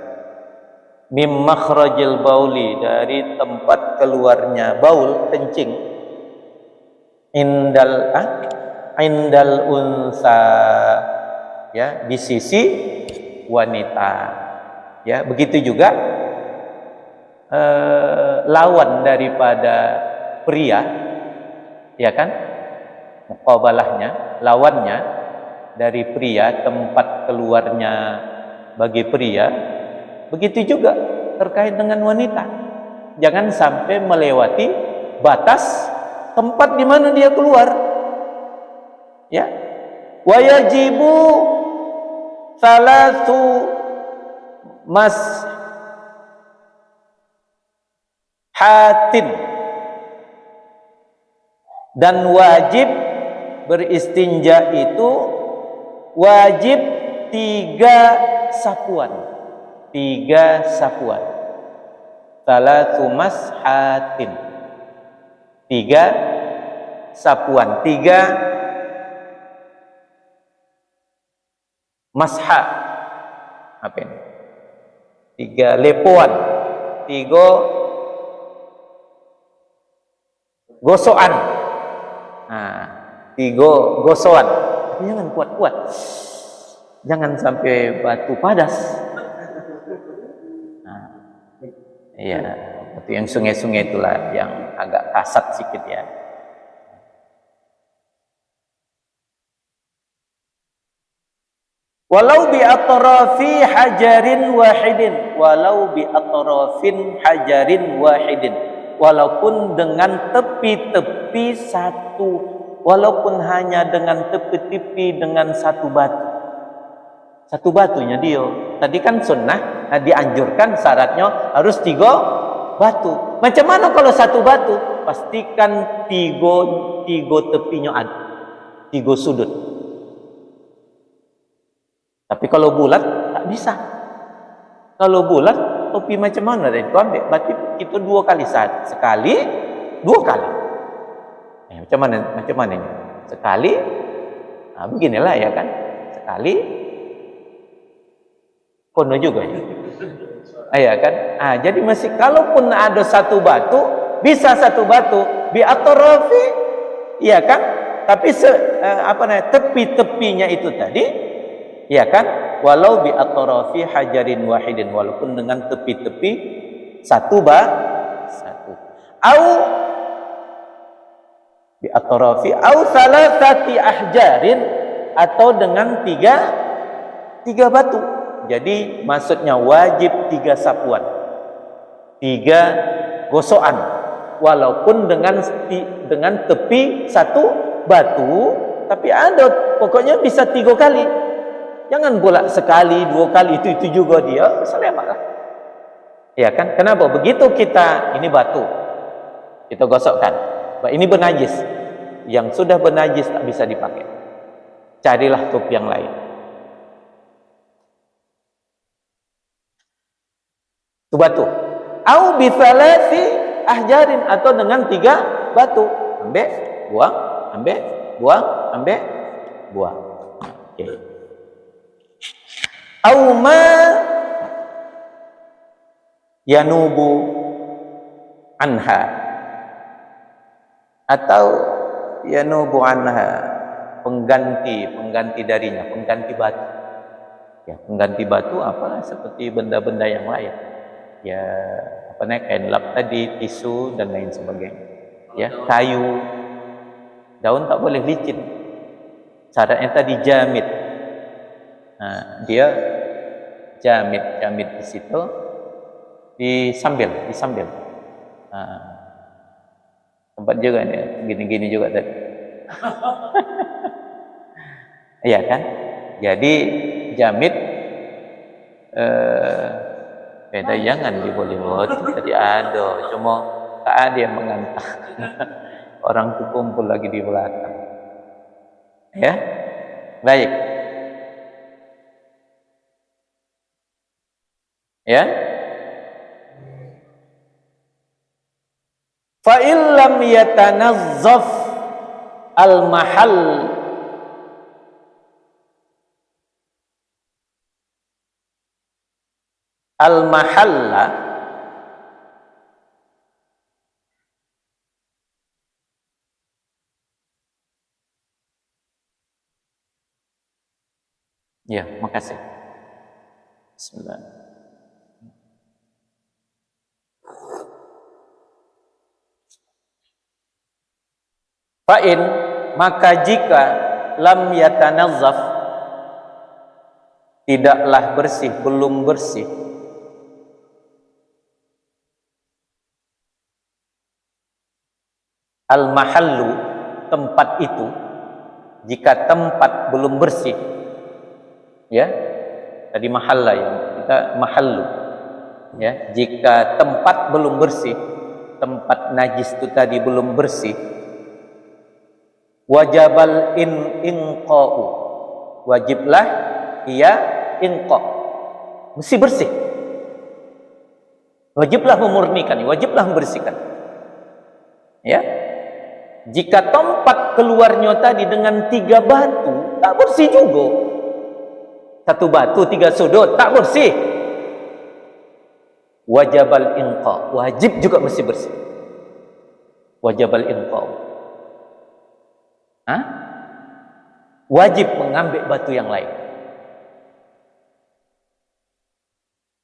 min makhrajil bauli, dari tempat keluarnya baul, kencing, indal unsa, ya, di sisi wanita, ya. Begitu juga lawan daripada pria, ya kan, muqabalahnya, lawannya dari pria, tempat keluarnya bagi pria, begitu juga terkait dengan wanita. Jangan sampai melewati batas tempat di mana dia keluar, ya. Wa yajibu salatu mashatin, dan wajib beristinja itu wajib 3 sapuan. 3 sapuan. Salatu mashatin. 3 sapuan. 3 masha. Apa ini? 3 lepoan. 3 gosoan. Nah, 3 gosoan. Jangan kuat-kuat. Jangan sampai batu padas. Nah, iya, itu yang sungai-sungai itulah yang agak kasat sedikit ya. Walau bi atrafi hajarin wahidin, walau bi atrafin hajarin wahidin, walaupun dengan tepi-tepi satu, walaupun hanya dengan tepi-tepi dengan satu batu. Satu batunya dia. Tadi kan sunnah, dianjurkan syaratnya harus 3 batu. Macam mana kalau satu batu? Pastikan 3 tepinya ada, 3 sudut. Tapi kalau bulat tak bisa. Kalau bulat topi macam mana itu ambil? Berarti itu 2 kali sekali, 2 kali. Macam mana ini? Sekali, nah, beginilah ya kan? Sekali, kono juga ya. Ya kan? Jadi masih, kalaupun ada satu batu, bisa satu batu bi atrafi, ya kan? Tapi tepi-tepinya itu tadi, ya kan? Walau bi atrafi hajarin wahidin, walaupun dengan tepi-tepi satu. Au bi atrafi au salasati ahjarin, atau dengan 3 batu. Jadi maksudnya wajib 3 sapuan, 3 gosokan, walaupun dengan tepi satu batu, tapi ada pokoknya bisa 3 kali. Jangan pula sekali, 2 kali, itu juga dia selemak lah. Ya kan? Kenapa? Begitu kita, ini batu, kita gosokkan. Ini bernajis. Yang sudah bernajis tak bisa dipakai. Carilah thawb yang lain. Itu batu. Au bi thalathi ahjarin, atau dengan 3 batu. Ambil, buang, ambil, buang, ambil, buang. Oke. Au ma yanubu anha, atau yanubu anha, pengganti darinya, pengganti batu. Ya, pengganti batu apa? Seperti benda-benda yang lain. Ya, apa namanya, kain lap tadi, tisu dan lain sebagainya. Ya, kayu, daun tak boleh licin. Syaratnya tadi jamid. Nah, dia jamid di situ disambil. Nah, tempat juga nih, gini-gini juga tadi. Iya kan? Jadi jamid beda, jangan diboleh tadi ada, cuma tak ada yang mengantar. Orang tu kumpul lagi di belakang. Ya, baik. Ya. Fa illam yatanazzaf al-mahall al-mahalla ya, makasih. Bismillah. Fa'in, maka jika lam yatanazzaf, tidaklah bersih, belum bersih, al-mahallu, tempat itu, jika tempat belum bersih, ya, tadi mahalla, ya, kita mahallu, ya, jika tempat belum bersih, tempat najis itu tadi belum bersih, wajabal inqa'u, wajiblah ia inqa', mesti bersih, wajiblah memurnikan, wajiblah membersihkan. Ya, jika tempat keluarnya tadi dengan 3 batu tak bersih juga, 1 batu 3 sudut tak bersih, wajabal inqa', wajib juga mesti bersih, wajabal inqa'. Wajib mengambil batu yang lain.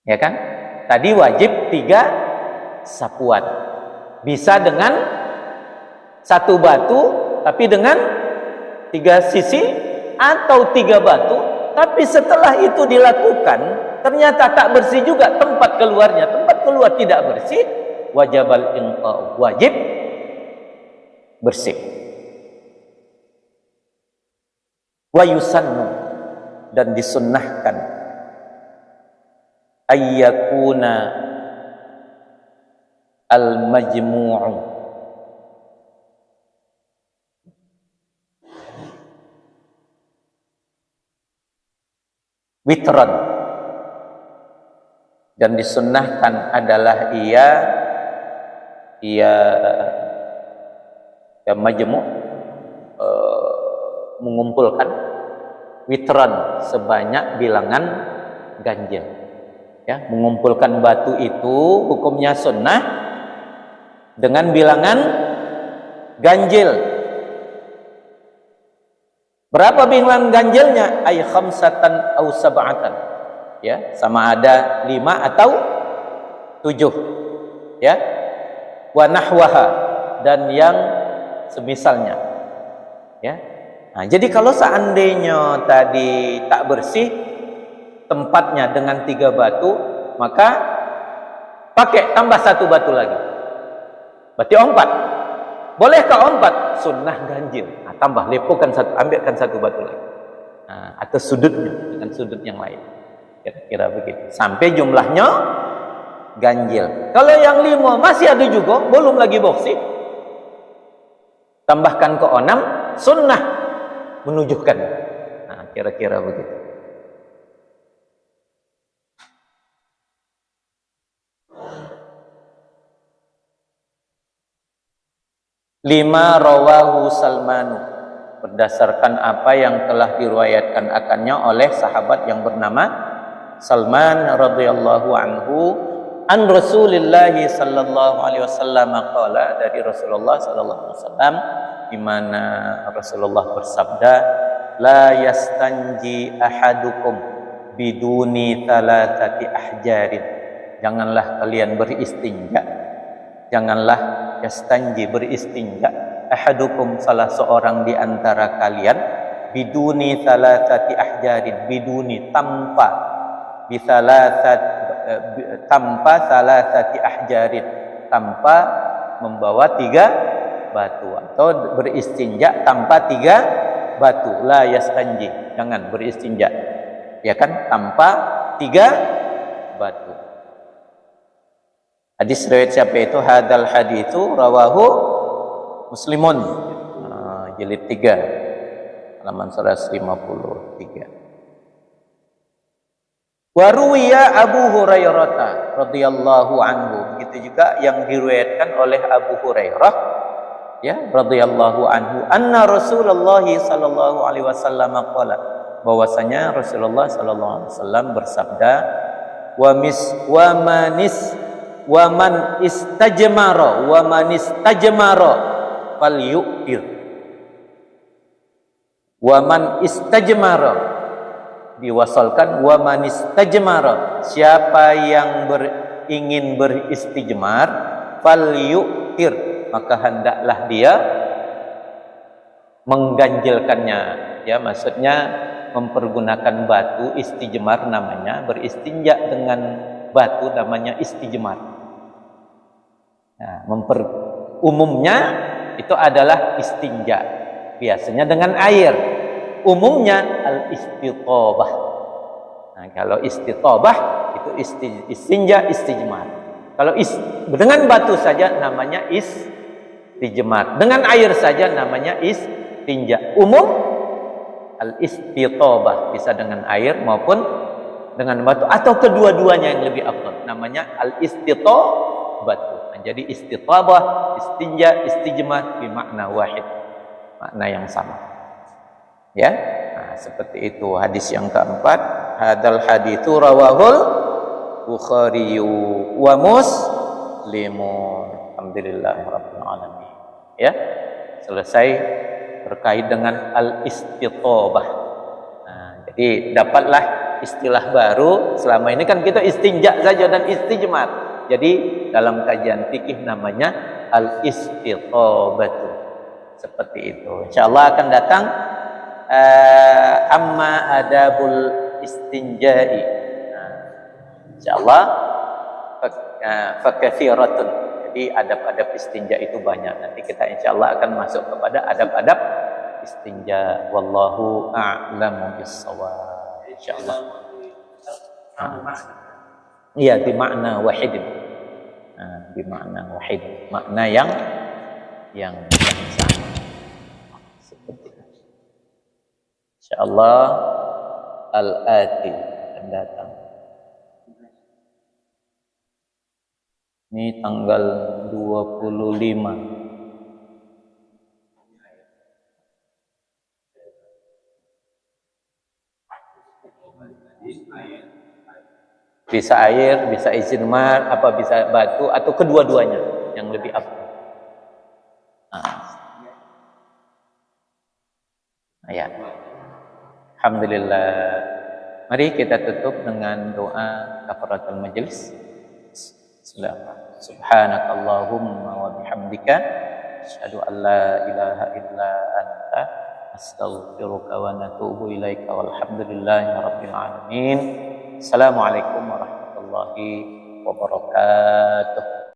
Ya kan? Tadi wajib 3 sapuan. Bisa dengan 1 batu, tapi dengan 3 sisi, atau 3 batu, tapi setelah itu dilakukan ternyata tak bersih juga tempat keluarnya, tempat keluar tidak bersih, wajabal inqa', wajib bersih. Wa yusannu, dan disunnahkan, ayyakuna al-majmu'u witran, dan disunnahkan adalah ia majmu', mengumpulkan witran, sebanyak bilangan ganjil. Ya, mengumpulkan batu itu hukumnya sunnah dengan bilangan ganjil. Berapa bilangan ganjilnya? Ay khamsatan aw sab'atan. Ya, sama ada 5 atau 7. Ya. Wa nahwaha, dan yang semisalnya. Ya. Nah, jadi kalau seandainya tadi tak bersih tempatnya dengan 3 batu, maka pakai tambah 1 batu lagi, berarti 4. Bolehkah 4? Sunnah ganjil. Nah, tambah, lepokan 1, ambilkan 1 batu lagi. Nah, atau sudutnya dengan sudut yang lain, kira-kira begitu, sampai jumlahnya ganjil. Kalau yang 5 masih ada juga, belum lagi bersih, Tambahkan ke 6 sunnah menunjukkan. Nah, kira-kira begitu. Lima rawahu Salmanu, berdasarkan apa yang telah diriwayatkan akannya oleh sahabat yang bernama Salman radhiyallahu anhu, an Rasulillah sallallahu alaihi wasallam qala, dari Rasulullah sallallahu alaihi wasallam, di mana Rasulullah bersabda, la yastanji ahadukum biduni thalathati ahjarin, janganlah kalian beristinja, janganlah yastanji beristinja ahadukum, salah seorang di antara kalian, biduni thalathati ahjarin, biduni tanpa, tanpa thalathati ahjarin, tanpa membawa 3 batu, atau beristinja tanpa 3 batu. La yastanji, jangan beristinja, ya kan, tanpa 3 batu. Hadis riwayat siapa itu? Hadal haditsu rawahu Muslimun, jilid 3 halaman 153. Wa ruwiya Abu Hurairah radhiyallahu anhu, begitu juga yang diriwayatkan oleh Abu Hurairah, ya, radhiyallahu anhu, anna Rasulullah sallallahu alaihi wasallam qala, bahwasanya Rasulullah sallallahu alaihi wasallam bersabda, wa man istajmara falyu'tir. Wa man istajmara, diwasalkan wa man istajmara, siapa yang ingin beristijmar, falyu'tir, maka hendaklah dia mengganjilkannya, ya, maksudnya mempergunakan batu. Istijmar namanya, beristinja dengan batu namanya istijmar. Nah, umumnya itu adalah istinja, biasanya dengan air. Umumnya al-istitobah. Nah, kalau istitobah itu istinja, istijmar. Kalau dengan batu saja namanya istijmar. Dengan air saja namanya istinja. Umum al-istitobah, bisa dengan air maupun dengan batu, atau kedua-duanya yang lebih afdal, namanya al-istitobah. Nah, jadi istitabah, istinja, istijmar bimakna wahid, makna yang sama, ya. Nah, seperti itu. Hadis yang keempat, hadal haditsu rawahul Bukhari wa Muslimun. Alhamdulillahirabbil alamin. Ya, selesai terkait dengan al-istitabah. Nah, jadi dapatlah istilah baru. Selama ini kan kita istinja saja dan istijmar. Jadi dalam kajian fikih namanya al-istitabatu. Seperti itu. Insyaallah akan datang amma adabul istinja'i. Insyaallah fakathiratun. Jadi adab-adab istinja itu banyak. Nanti kita insyaallah akan masuk kepada adab-adab istinja. Wallahu a'lamu bis-shawab. Insyaallah. Iya, di makna wahid. Nah, di makna wahid, makna yang sama. Seperti itu. Insyaallah al-ati akan datang. Ini tanggal 25. Bisa air, bisa istijmar, apa bisa batu, atau kedua-duanya yang lebih afdal. Ya. Alhamdulillah. Mari kita tutup dengan doa kafaratul majlis. Subhanakallahumma wa bihamdika asyhadu an la ilaha illa anta astaghfiruka wa natubu ilaika walhamdulillahi rabbil alamin. Assalamualaikum warahmatullahi wabarakatuh.